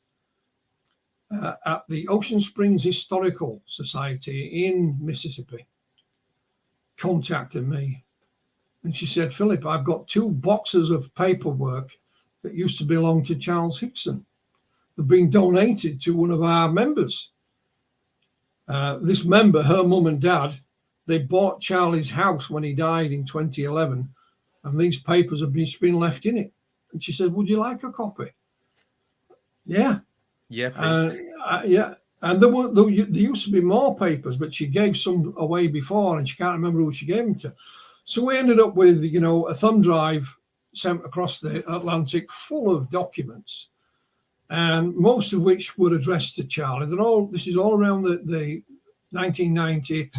at the Ocean Springs Historical Society in Mississippi contacted me, and she said, Philip, I've got 2 boxes of paperwork that used to belong to Charles Hixon. They've been donated to one of our members. This member, her mum and dad, they bought Charlie's house when he died in 2011, and these papers have been left in it. And she said, would you like a copy? Yeah. Yeah, please. Yeah. And there used to be more papers, but she gave some away before, and she can't remember who she gave them to. So we ended up with, you know, a thumb drive sent across the Atlantic full of documents, and most of which were addressed to Charlie. This is all around the 1990,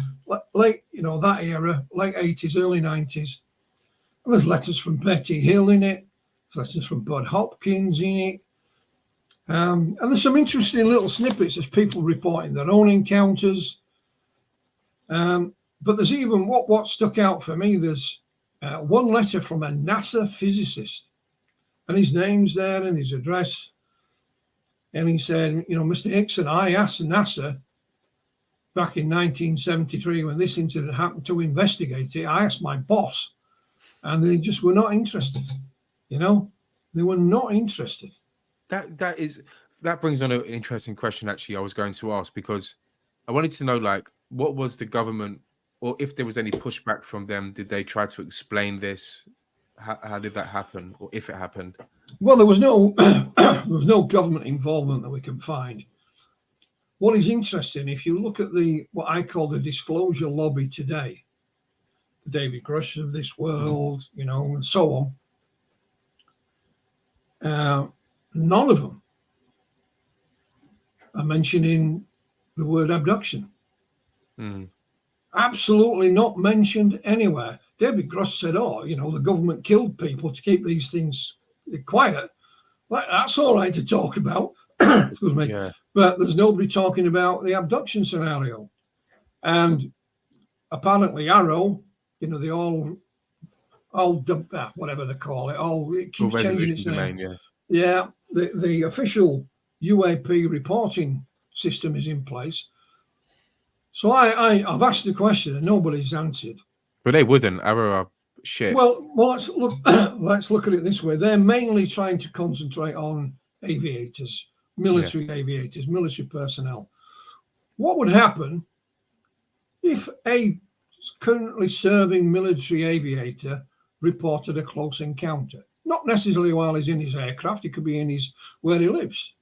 late, you know, that era, late 80s, early 90s. And there's letters from Betty Hill in it. There's letters from Bud Hopkins in it. And there's some interesting little snippets of people reporting their own encounters. But there's even what stuck out for me. There's one letter from a NASA physicist, and his name's there and his address. And he said, you know, Mr. Hixon, I asked NASA back in 1973 when this incident happened to investigate it. I asked my boss, and they just were not interested. You know, they were not interested. That brings on an interesting question. Actually, I was going to ask, because I wanted to know, like, what was the government, or if there was any pushback from them? Did they try to explain this? How did that happen, or if it happened? Well, there was no government involvement that we can find. What is interesting, if you look at what I call the disclosure lobby today, the David Grush of this world, you know, and so on, none of them are mentioning the word abduction. Absolutely not mentioned anywhere. David Grush said, you know, the government killed people to keep these things quiet. Well, that's all right to talk about. Excuse me. Yeah. But there's nobody talking about the abduction scenario. And apparently Arrow, you know, whatever they call it. Oh, it Full keeps changing resolution its domain, name. yeah. Yeah, the official UAP reporting system is in place. So I've asked the question and nobody's answered. But they wouldn't. Arrow are shit. Well, let's look. Let's look at it this way. They're mainly trying to concentrate on aviators, military aviators, military personnel. What would happen if a currently serving military aviator reported a close encounter? Not necessarily while he's in his aircraft. It could be in his where he lives,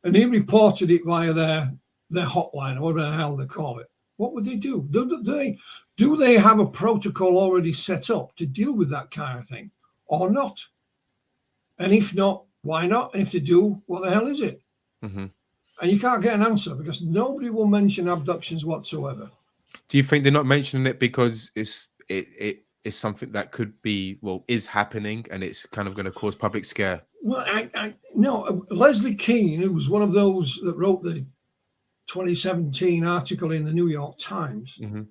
and he reported it via their hotline or whatever the hell they call it. What would they do? Do they have a protocol already set up to deal with that kind of thing, or not? And if not, why not? And if they do, what the hell is it? Mm-hmm. And you can't get an answer because nobody will mention abductions whatsoever. Do you think they're not mentioning it because it's something that could be, is happening and it's kind of going to cause public scare? Well, no. Leslie Keane, who was one of those that wrote the 2017 article in the New York Times, Mm-hmm.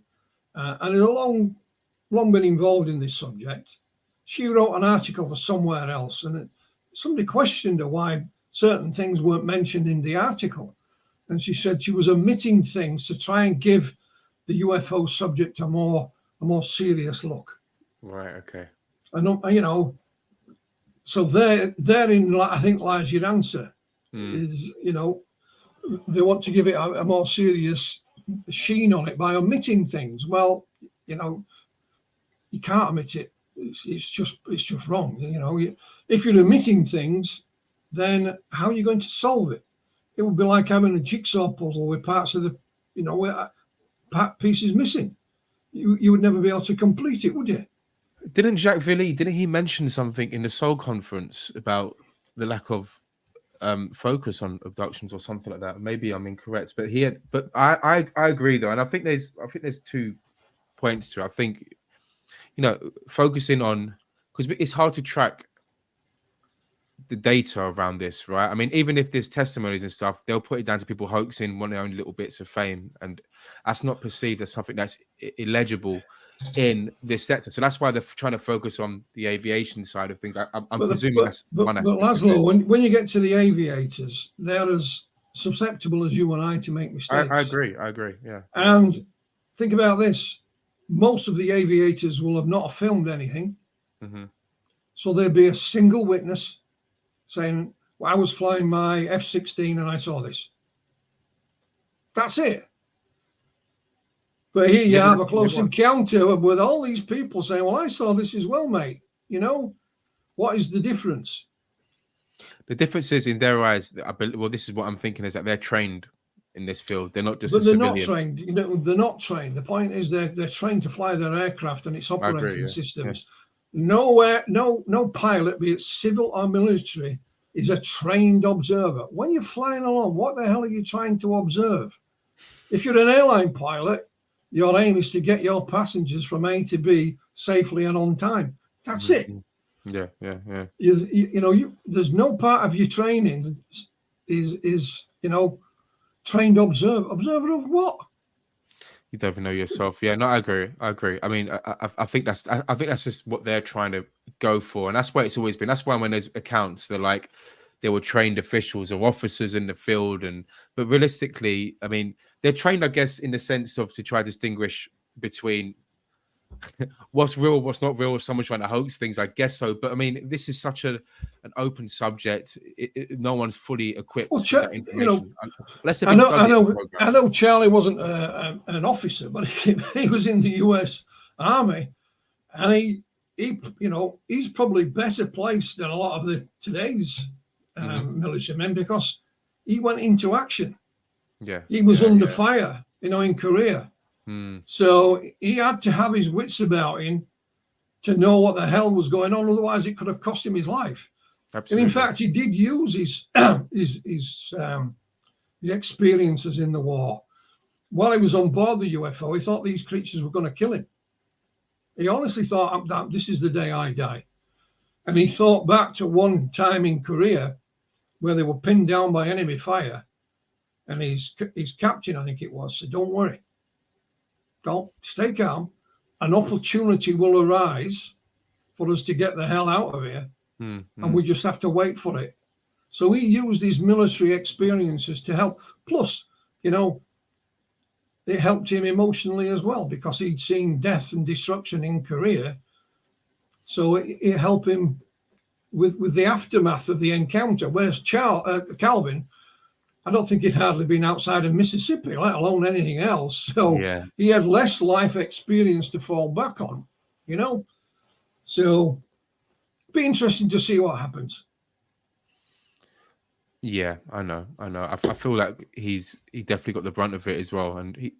And has long been involved in this subject. She wrote an article for somewhere else, and somebody questioned her why certain things weren't mentioned in the article, and she said she was omitting things to try and give the UFO subject a more serious look. Right. Okay. And so therein I think lies your answer. Is they want to give it a more serious sheen on it by omitting things. Well, you can't omit it. It's just wrong. If you're omitting things, then how are you going to solve it? It would be like having a jigsaw puzzle with parts of the, where pieces missing. You would never be able to complete it, would you? Didn't Jacques Vallée, didn't he mention something in the Seoul conference about the lack of focus on abductions or something like that? Maybe I'm incorrect, but I agree though, and I think there's 2 points to it. I think focusing on, because it's hard to track the data around this, right? I mean, even if there's testimonies and stuff, they'll put it down to people hoaxing, wanting their own little bits of fame, and that's not perceived as something that's illegible in this sector. So that's why they're trying to focus on the aviation side of things. I'm presuming that's one aspect. But Laszlo, when you get to the aviators, they're as susceptible as you and I to make mistakes. I agree. Yeah. And think about this: most of the aviators will have not filmed anything, so there'll be a single witness saying, well, I was flying my F-16 and I saw this. That's it. But here you have a close encounter with all these people saying, well, I saw this as well, mate. What is the difference? The difference is, in their eyes, this is what I'm thinking, is that they're trained in this field. They're not just But they're not trained. They're not trained. The point is they're trained to fly their aircraft and its operating systems. Yeah. No pilot, be it civil or military, is a trained observer. When you're flying along, what the hell are you trying to observe? If you're an airline pilot, your aim is to get your passengers from A to B safely and on time. That's it. Yeah. There's no part of your training is trained observer. Observer of what? You don't even know yourself. Yeah, no, I agree. I mean, I think that's just what they're trying to go for, and that's why it's always been. That's why when there's accounts, they're like, there were trained officials or officers in the field, but realistically, I mean, they're trained, I guess, in the sense of to try to distinguish between what's real, what's not real. If someone's trying to hoax things, I guess so. But I mean, this is such an open subject. No one's fully equipped with that information. I know Charlie wasn't an officer, but he was in the U.S. Army, and he's probably better placed than a lot of today's military men because he went into action. Yeah, he was under fire, in Korea. So he had to have his wits about him to know what the hell was going on. Otherwise, it could have cost him his life. Absolutely. And in fact, he did use his experiences in the war. While he was on board the UFO, he thought these creatures were going to kill him. He honestly thought that this is the day I die. And he thought back to one time in Korea where they were pinned down by enemy fire. And his captain, I think it was, said, don't worry. Don't stay calm. An opportunity will arise for us to get the hell out of here, and we just have to wait for it. So he used his military experiences to help. Plus, you know, it helped him emotionally as well, because he'd seen death and destruction in Korea. So it helped him with the aftermath of the encounter. Whereas Calvin, I don't think he'd hardly been outside of Mississippi, let alone anything else. So he had less life experience to fall back on, you know. So it'd be interesting to see what happens. Yeah, I know. I feel like he definitely got the brunt of it as well. And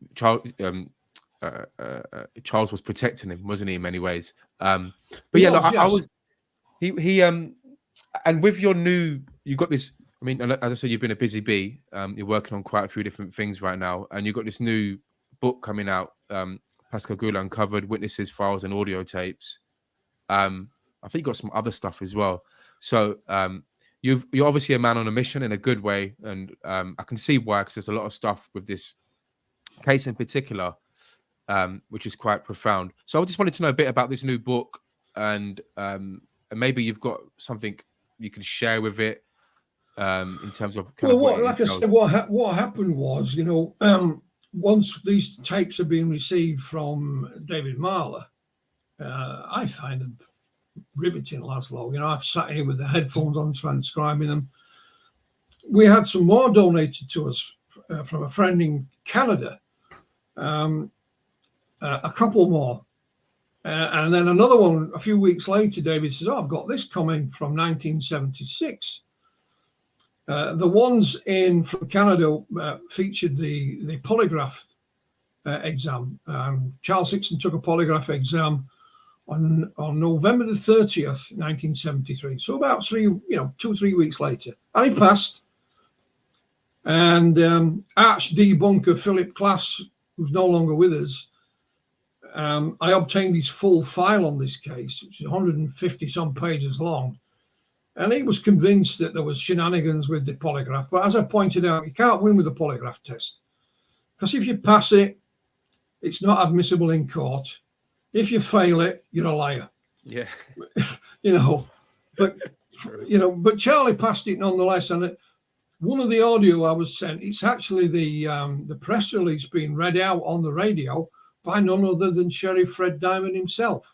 Charles was protecting him, wasn't he, in many ways? But yeah, look, I was he and with your new, you got this. I mean, as I said, you've been a busy bee. You're working on quite a few different things right now, and you've got this new book coming out, Pascagoula Uncovered: Witnesses, Files, and Audio Tapes. I think you got some other stuff as well. So you're obviously a man on a mission in a good way, and I can see why, because there's a lot of stuff with this case in particular, which is quite profound. So I just wanted to know a bit about this new book, and maybe you've got something you can share with it in terms of like I said, what happened was, you know, once these tapes have been received from David Marler, I find them riveting, Laszlo. You know, I've sat here with the headphones on transcribing them. We had some more donated to us from a friend in Canada, a couple more. And then another one a few weeks later, David says, I've got this coming from 1976. The ones from Canada featured the polygraph exam. Charles Hixon took a polygraph exam on November the 30th, 1973. So about 2 or 3 weeks later. And he passed. And arch debunker Philip Class, who's no longer with us, I obtained his full file on this case, which is 150 some pages long. And he was convinced that there was shenanigans with the polygraph. But as I pointed out, you can't win with a polygraph test. Because if you pass it, it's not admissible in court. If you fail it, you're a liar. Yeah. You know, but Charlie passed it nonetheless. And one of the audio I was sent, it's actually the press release being read out on the radio by none other than Sheriff Fred Diamond himself.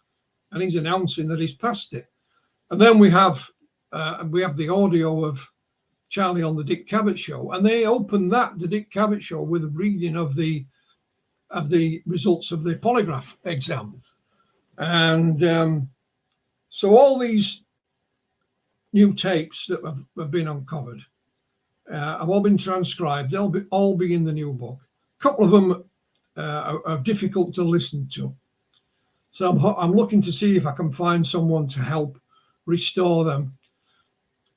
And he's announcing that he's passed it. And then we have the audio of Charlie on the Dick Cavett show, and they opened the Dick Cavett show with a reading of the results of the polygraph exam. And so all these new tapes that have been uncovered have all been transcribed. They'll all be in the new book. A couple of them are difficult to listen to. So I'm looking to see if I can find someone to help restore them.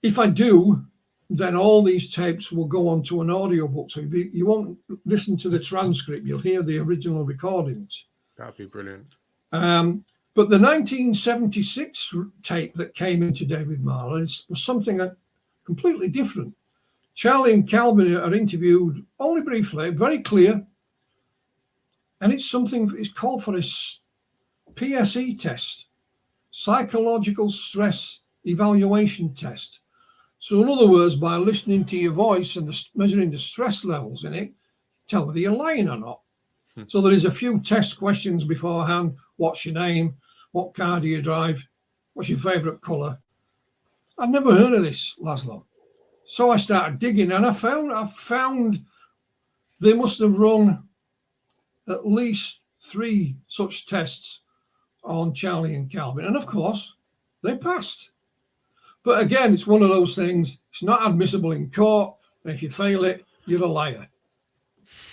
If I do, then all these tapes will go onto an audiobook. So you won't listen to the transcript. You'll hear the original recordings. That'd be brilliant. But the 1976 tape that came into David Marler was something completely different. Charlie and Calvin are interviewed only briefly, very clear. And it's called for a PSE test, psychological stress evaluation test. So in other words, by listening to your voice and measuring the stress levels in it, tell whether you're lying or not. So there is a few test questions beforehand. What's your name? What car do you drive? What's your favourite colour? I've never heard of this, Laszlo. So I started digging, and I found they must have run at least 3 such tests on Charlie and Calvin. And of course, they passed. But again, it's one of those things, it's not admissible in court. And if you fail it, you're a liar.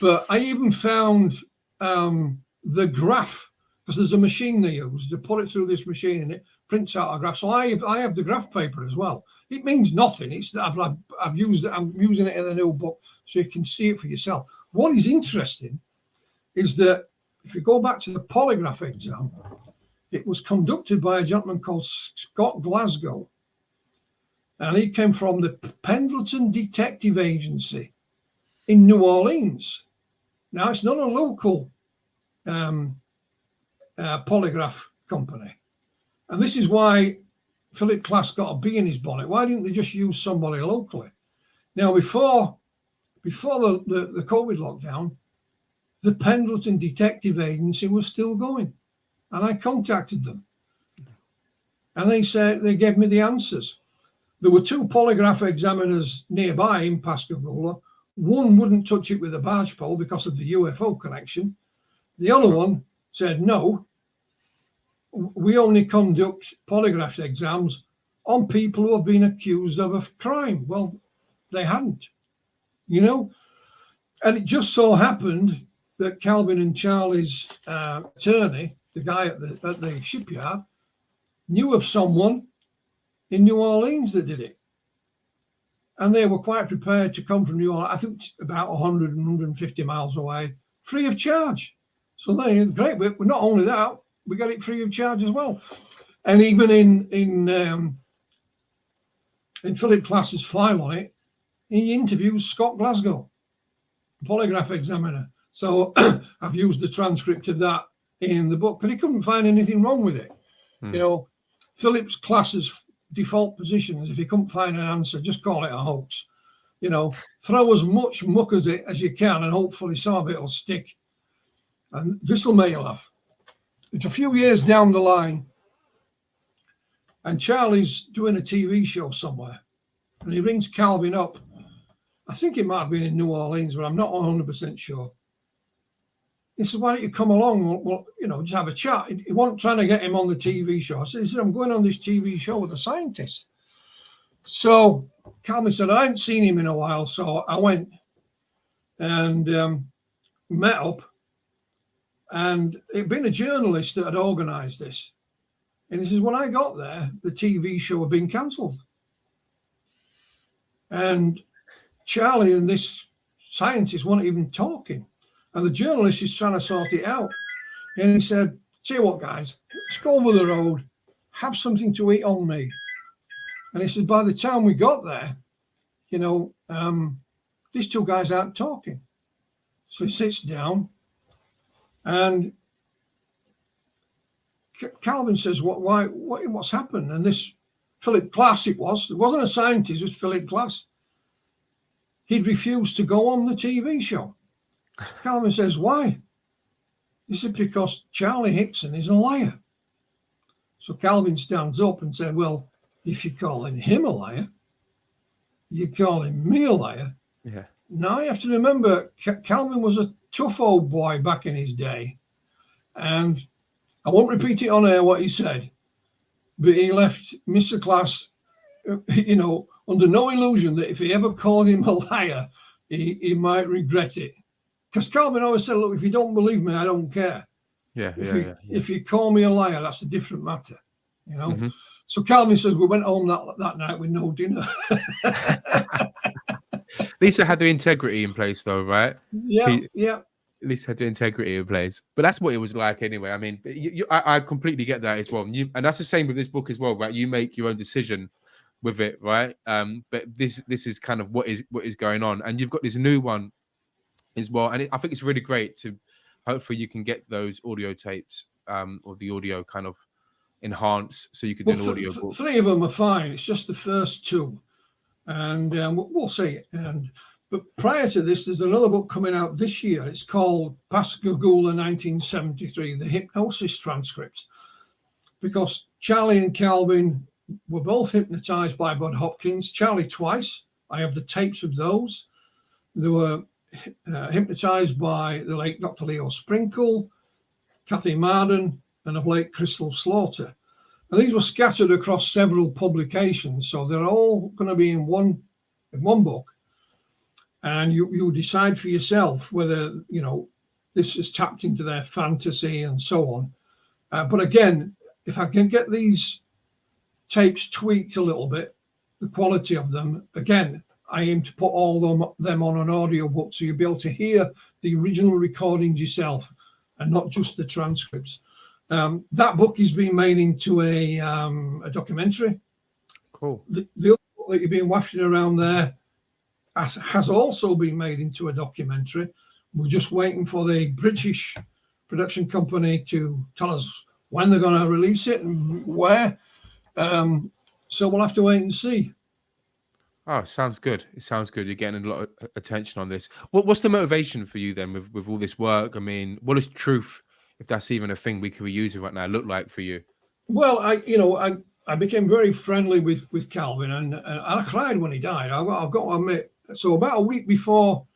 But I even found the graph, because there's a machine they use. They put it through this machine and it prints out a graph. So I have the graph paper as well. It means nothing. It's that I've used it. I'm using it in the new book so you can see it for yourself. What is interesting is that if you go back to the polygraph exam, it was conducted by a gentleman called Scott Glasgow. And he came from the Pendleton Detective Agency in New Orleans. Now, it's not a local polygraph company. And this is why Philip Class got a bee in his bonnet. Why didn't they just use somebody locally? Now, before the COVID lockdown, the Pendleton Detective Agency was still going. And I contacted them. And they gave me the answers. There were 2 polygraph examiners nearby in Pascagoula. One wouldn't touch it with a barge pole because of the UFO connection. The other one said, no, we only conduct polygraph exams on people who have been accused of a crime. Well, they hadn't, And it just so happened that Calvin and Charlie's attorney, the guy at the shipyard, knew of someone in New Orleans that did it. And they were quite prepared to come from New Orleans, I think about 100, 150 miles away, free of charge. So they're great. But not only that, we got it free of charge as well. And even in Philip Class's file on it, he interviews Scott Glasgow, the polygraph examiner. So I've used the transcript of that in the book, because he couldn't find anything wrong with it. Philip's Class's default position is, if you couldn't find an answer, just call it a hoax. Throw as much muck at it as you can, and hopefully some of it will stick. And this will make you laugh. It's a few years down the line, and Charlie's doing a TV show somewhere, and he rings Calvin up. I think it might have been in New Orleans, but I'm not 100% sure. He said, why don't you come along? Well, just have a chat. He wasn't trying to get him on the TV show. He said, I'm going on this TV show with a scientist. So Calvin said, I hadn't seen him in a while. So I went and met up. And it'd been a journalist that had organised this. And he says, when I got there, the TV show had been cancelled. And Charlie and this scientist weren't even talking. And the journalist is trying to sort it out. And he said, tell you what, guys, let's go over the road, have something to eat on me. And he said, by the time we got there, these 2 guys aren't talking. So he sits down, and Calvin says, what's happened? And this Philip Class, it wasn't a scientist, it was Philip Class. He'd refused to go on the TV show. Calvin says, why? He said, because Charlie Hixon is a liar. So Calvin stands up and said, well, if you're calling him a liar, you're calling me a liar. Yeah. Now you have to remember, Calvin was a tough old boy back in his day. And I won't repeat it on air what he said, but he left Mr. Class, under no illusion that if he ever called him a liar, he might regret it. Because Calvin always said, look, if you don't believe me, I don't care. If you call me a liar, that's a different matter, Mm-hmm. So Calvin says, we went home that night with no dinner. Lisa had the integrity in place, though, right? Yeah. Lisa had the integrity in place. But that's what it was like anyway. I mean, I completely get that as well. And that's the same with this book as well, right? You make your own decision with it, right? But this is kind of what is going on. And you've got this new one as well, and I think it's really great to hopefully you can get those audio tapes or the audio kind of enhanced so you can do an audio book. 3 of them are fine. It's just the first 2, and we'll see. But prior to this, there's another book coming out this year. It's called Pascagoula 1973, the hypnosis transcripts, because Charlie and Calvin were both hypnotized by Bud Hopkins. Charlie twice. I have the tapes of those. They were hypnotized by the late Dr. Leo Sprinkle, Kathy Marden, and of late Crystal Slaughter. And these were scattered across several publications, so they're all going to be in one book. And you decide for yourself whether this is tapped into their fantasy and so on. But again, if I can get these tapes tweaked a little bit, the quality of them, again, I aim to put all them on an audio book, so you'll be able to hear the original recordings yourself and not just the transcripts. That book is being made into a documentary. Cool. The other book that you've been wafting around there has also been made into a documentary. We're just waiting for the British production company to tell us when they're going to release it and where. So we'll have to wait and see. Oh, sounds good. It sounds good. You're getting a lot of attention on this. What's the motivation for you then with all this work? I mean, what does truth, if that's even a thing we could be using right now, look like for you? Well, I became very friendly with Calvin, and I cried when he died. I've got to admit. So about a week before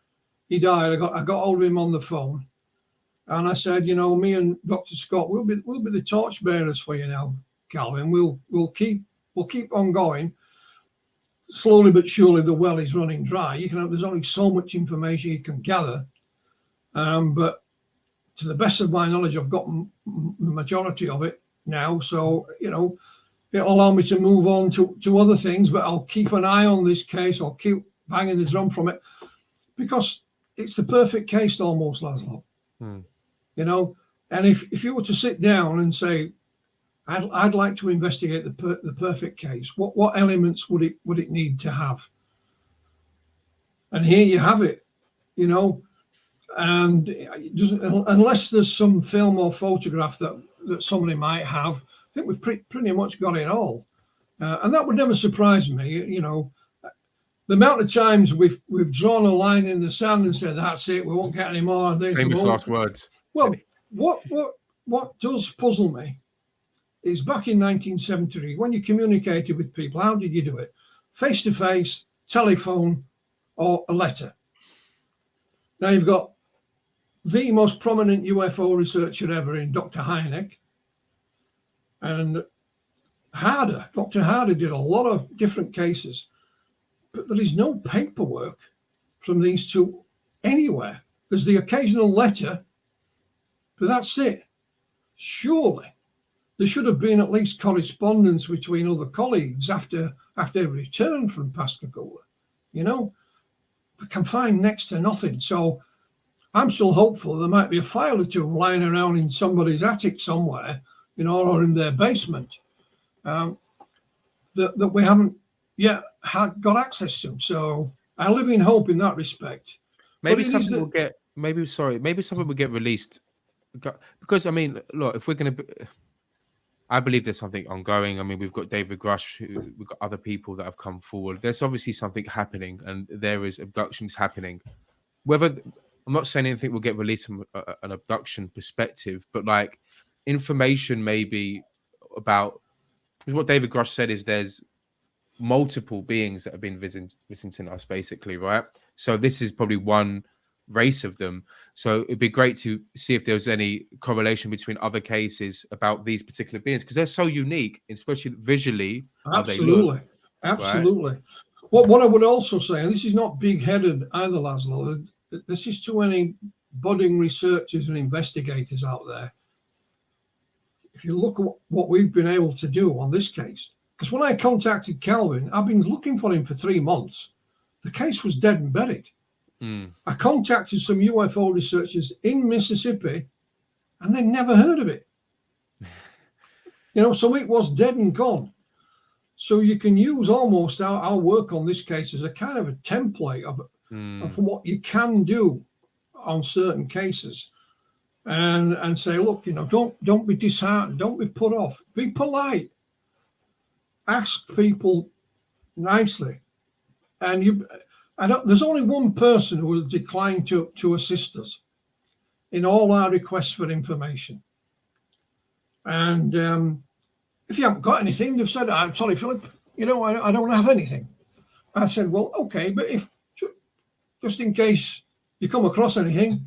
he died, I got hold of him on the phone, and I said, me and Dr. Scott, we'll be the torchbearers for you now, Calvin. We'll keep on going. Slowly but surely, the well is running dry. There's only so much information you can gather, but to the best of my knowledge, I've got the majority of it now. So it'll allow me to move on to other things. But I'll keep an eye on this case. I'll keep banging the drum from it because it's the perfect case, almost, Laszlo. And if you were to sit down and say, I'd like to investigate the perfect case. What elements would it need to have? And here you have it, and it doesn't, unless there's some film or photograph that somebody might have. I think we've pretty much got it all, and that would never surprise me. The amount of times we've drawn a line in the sand and said that's it, we won't get any more. Famous last words. Well, what does puzzle me is back in 1973, when you communicated with people, how did you do it? Face-to-face, telephone, or a letter. Now you've got the most prominent UFO researcher ever in Dr. Hynek, and Dr. Harder did a lot of different cases, but there is no paperwork from these two anywhere. There's the occasional letter, but that's it. Surely there should have been at least correspondence between other colleagues after return from Pascagoula. We can find next to nothing. So I'm still hopeful there might be a file or two lying around in somebody's attic somewhere, or in their basement, that we haven't yet got access to. So I live in hope in that respect. Maybe something will get. Maybe something will get released. Because I mean, look, if we're going to. I believe there's something ongoing. I mean, we've got David Grush, we've got other people that have come forward. There's obviously something happening, and there is abductions happening. I'm not saying anything will get released from an abduction perspective, but like information maybe about, because what David Grush said is there's multiple beings that have been visiting us, basically, right? So this is probably one race of them. So it'd be great to see if there's any correlation between other cases about these particular beings, because they're so unique, especially visually. Absolutely. Right? What I would also say, and this is not big-headed either, Laszlo, this is to any budding researchers and investigators out there. If you look at what we've been able to do on this case, because when I contacted Calvin, I've been looking for him for 3 months. The case was dead and buried. I contacted some UFO researchers in Mississippi, and they never heard of it. So it was dead and gone. So you can use almost our work on this case as a kind of a template of what you can do on certain cases, and say, look, don't be disheartened, don't be put off, be polite, ask people nicely, and there's only one person who will decline to assist us in all our requests for information. And if you haven't got anything, they've said, I'm sorry, Philip, I don't have anything. I said, well, okay, but if just in case you come across anything,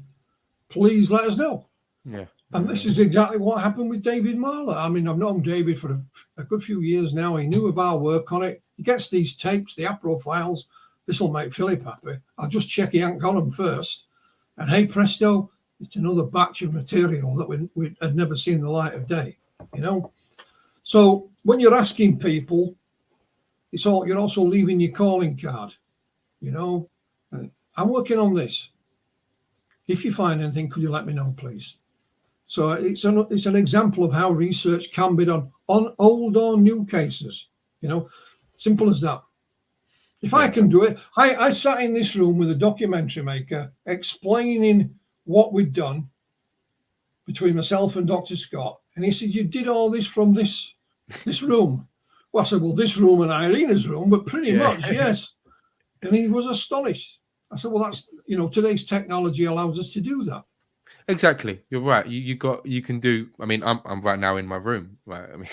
please let us know. Yeah. And this is exactly what happened with David Marler. I mean, I've known David for a good few years now. He knew of our work on it. He gets these tapes, the APRO files. This will make Philip happy. I'll just check he hadn't got them first. And hey, presto, it's another batch of material that we had never seen the light of day, So when you're asking people, you're also leaving your calling card, I'm working on this. If you find anything, could you let me know, please? So it's an example of how research can be done on old or new cases, simple as that. If I can do it, I sat in this room with a documentary maker explaining what we'd done between myself and Dr. Scott, And he said, you did all this from this room? Well, I said, well, this room and Irina's room, but pretty much, yes. And he was astonished. I said, well, that's, today's technology allows us to do that. Exactly. You're right. You can do, I mean, I'm right now in my room, right? I mean,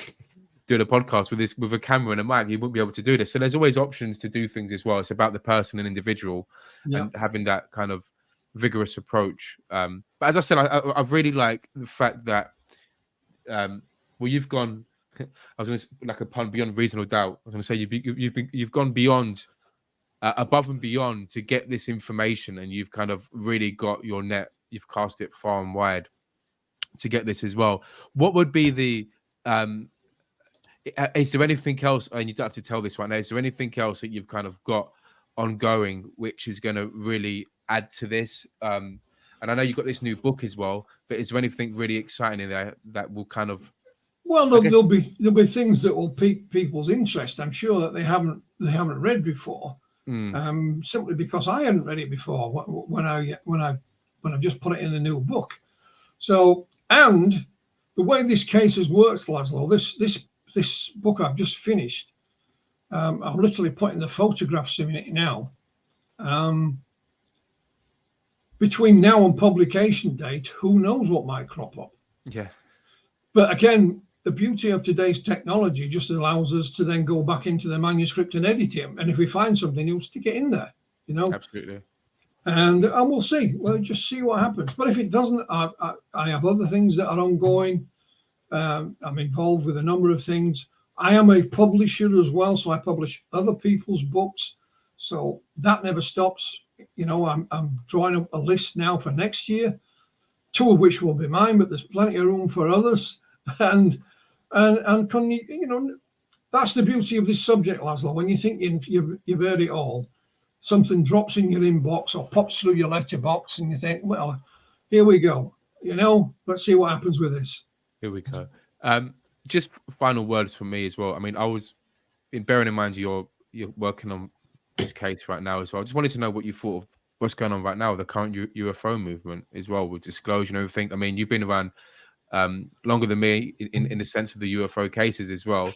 doing a podcast with a camera and a mic, you wouldn't be able to do this. So there's always options to do things as well. It's about the person and individual and having that kind of vigorous approach. But as I said, I really like the fact that, you've gone, I was going to like a pun, beyond reasonable doubt. I was going to say you've gone beyond, above and beyond to get this information, and you've kind of really got your net, you've cast it far and wide to get this as well. What would be the, is there anything else, and you don't have to tell this right now, is there anything else that you've kind of got ongoing which is going to really add to this? And I know you've got this new book as well, but is there anything really exciting in there that will kind of... Well, there'll be things that will pique people's interest. I'm sure that they haven't read before, simply because I hadn't read it before when I've just put it in the new book. So, and the way this case has worked, Laszlo, this book I've just finished, I'm literally putting the photographs in it now. Between now and publication date, who knows what might crop up? Yeah. But again, the beauty of today's technology just allows us to then go back into the manuscript and edit it. And if we find something, you'll stick it in there, Absolutely. And we'll see. We'll just see what happens. But if it doesn't, I have other things that are ongoing. I'm involved with a number of things. I am a publisher as well, so I publish other people's books. So that never stops. I'm drawing up a list now for next year, 2 of which will be mine, but there's plenty of room for others. And that's the beauty of this subject, Laszlo. When you think you've heard it all, something drops in your inbox or pops through your letterbox, and you think, well, here we go. Let's see what happens with this. Here we go. Just final words from me as well. I mean, bearing in mind you're working on this case right now as well. I just wanted to know what you thought of what's going on right now, the current UFO movement as well, with disclosure and everything. I mean, you've been around longer than me in the sense of the UFO cases as well.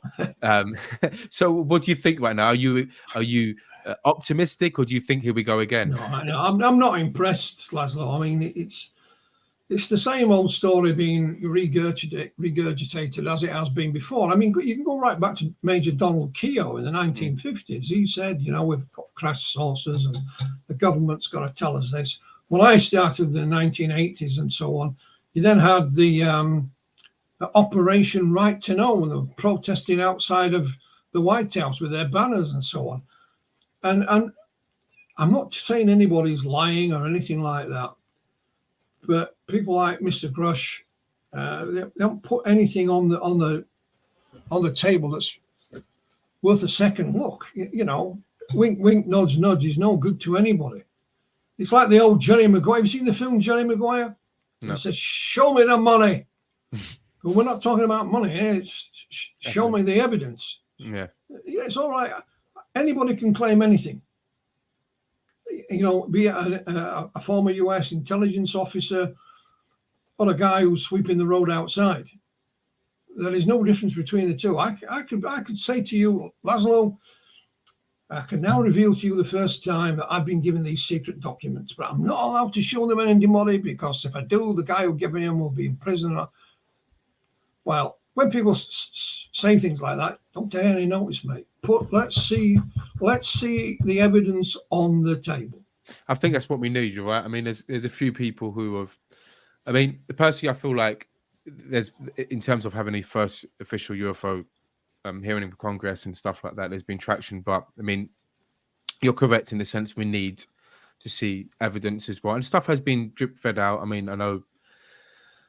So what do you think right now? Are you optimistic, or do you think here we go again? No, I'm not impressed, Laszlo. I mean, it's the same old story being regurgitated as it has been before. I mean, you can go right back to Major Donald Keogh in the 1950s. He said, we've got crash sources and the government's got to tell us this. When I started in the 1980s and so on, you then had the Operation Right to Know, and they were protesting outside of the White House with their banners and so on. And I'm not saying anybody's lying or anything like that, but people like Mr. Grush, they don't put anything on the table that's worth a second look. Wink, wink, nudge, nudge is no good to anybody. It's like the old Jerry Maguire. Have you seen the film Jerry Maguire? No. He says, "Show me the money." But we're not talking about money. It's show me the evidence. Yeah, it's all right. Anybody can claim anything. Be it a former U.S. intelligence officer or a guy who's sweeping the road outside. There is no difference between the two. I could say to you, Laszlo, I can now reveal to you the first time that I've been given these secret documents, but I'm not allowed to show them to anybody, because if I do, the guy who gave me them will be in prison. Well, when people say things like that, don't take any notice, mate. Let's see the evidence on the table. I think that's what we need. You're right. I mean, there's a few people who have. I mean, personally, I feel like there's, in terms of having the first official UFO hearing in Congress and stuff like that, there's been traction. But I mean, you're correct in the sense we need to see evidence as well, and stuff has been drip fed out. I mean, I know.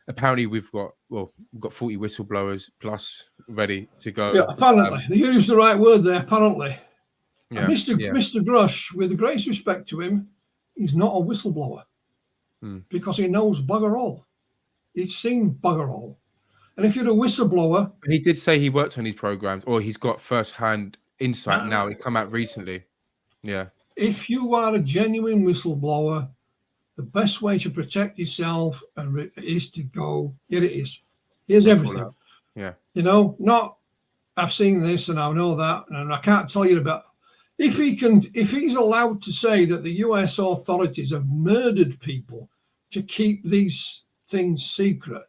Apparently, we've got 40 whistleblowers plus ready to go. Yeah, apparently. They used the right word there, apparently. Yeah, Mr. Grush, with the greatest respect to him, he's not a whistleblower because he knows bugger all. He's seen bugger all. And if you're a whistleblower... He did say he worked on these programs, or he's got first-hand insight now. It come out recently. Yeah. If you are a genuine whistleblower, the best way to protect yourself is to go, here it is. Here's everything. Yeah. You know, not I've seen this and I know that, and I can't tell you about. If he's allowed to say that the US authorities have murdered people to keep these things secret,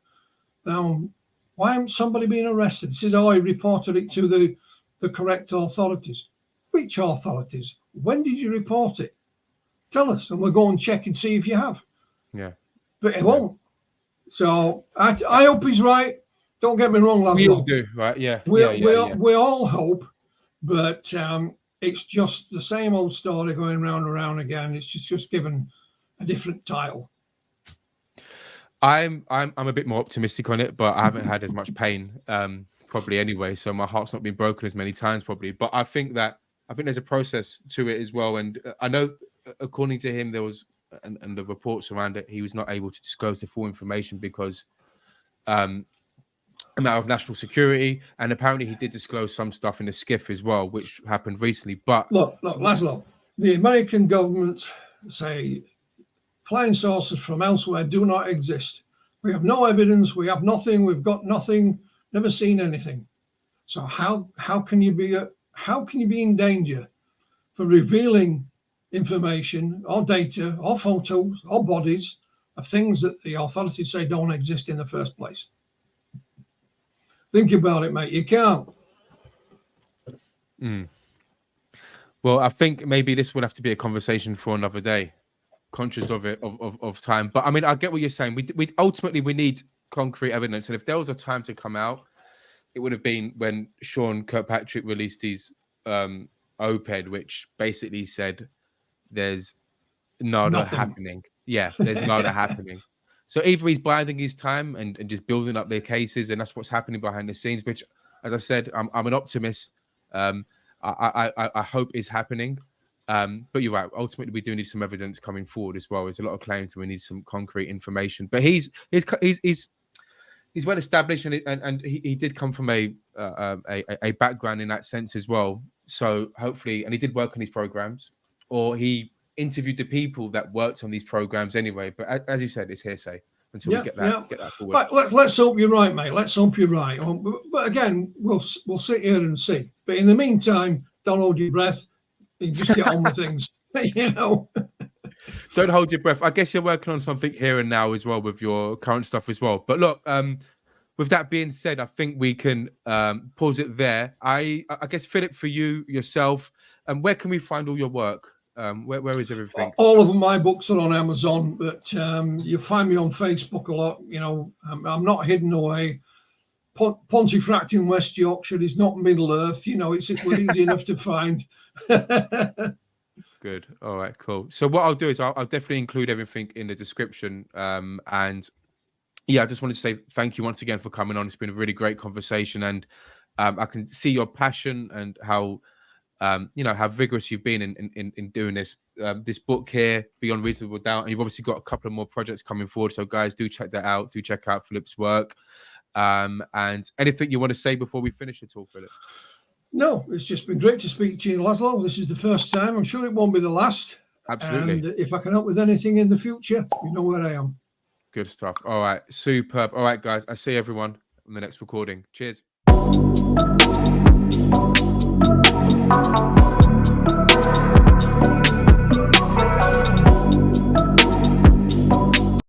then why hasn't somebody been arrested? He says, oh, he reported it to the correct authorities. Which authorities? When did you report it? Tell us, and we'll go and check and see if you have. Yeah. But it won't. So I hope he's right. Don't get me wrong, Laszlo. We all do, right? Yeah. We all hope, but it's just the same old story going round and round again. It's just given a different title. I'm a bit more optimistic on it, but I haven't had as much pain probably anyway, so my heart's not been broken as many times probably. But I think there's a process to it as well, and I know according to him there was and the reports around it, he was not able to disclose the full information because a matter of national security, and apparently he did disclose some stuff in the skiff as well, which happened recently. But look, Laszlo, the American government say flying saucers from elsewhere do not exist. We have no evidence. We have nothing. We've got nothing. Never seen anything. So how can you be in danger for revealing information or data or photos or bodies of things that the authorities say don't exist in the first place? Think about it, mate. You can't. Well, I think maybe this would have to be a conversation for another day. Conscious of it, of time. But I mean, I get what you're saying. We ultimately need concrete evidence. And if there was a time to come out, it would have been when Sean Kirkpatrick released his OPED, which basically said there's nada happening. Yeah, there's nada happening. So either he's biding his time and just building up their cases, and that's what's happening behind the scenes, which, as I said, I'm an optimist. I hope is happening. But you're right. Ultimately, we do need some evidence coming forward as well. There's a lot of claims that we need some concrete information. But he's well established, and he did come from a background in that sense as well. So hopefully, and he did work on these programs, or he interviewed the people that worked on these programs anyway. But as you said, it's hearsay until we get that forward. Right, let's hope you're right, mate. Let's hope you're right. But again, we'll sit here and see. But in the meantime, don't hold your breath. You just get on with things, you know. Don't hold your breath. I guess you're working on something here and now as well with your current stuff as well. But look, with that being said, I think we can pause it there. I guess, Philip, for yourself, where can we find all your work? Where is everything? All of my books are on Amazon, but you'll find me on Facebook a lot. You know, I'm not hidden away. Pontefract in West Yorkshire is not Middle Earth. You know, it's easy enough to find. Good. All right, cool. So what I'll do is I'll definitely include everything in the description. And yeah, I just wanted to say thank you once again for coming on. It's been a really great conversation, and I can see your passion and how how vigorous you've been in doing this book here, Beyond Reasonable Doubt. And you've obviously got a couple of more projects coming forward. So guys, do check that out. Do check out Philip's work. And anything you want to say before we finish it all, Philip? No, it's just been great to speak to you, Laszlo. This is the first time. I'm sure it won't be the last. Absolutely. And if I can help with anything in the future, you know where I am. Good stuff. All right. Superb. All right, guys. I see everyone on the next recording. Cheers.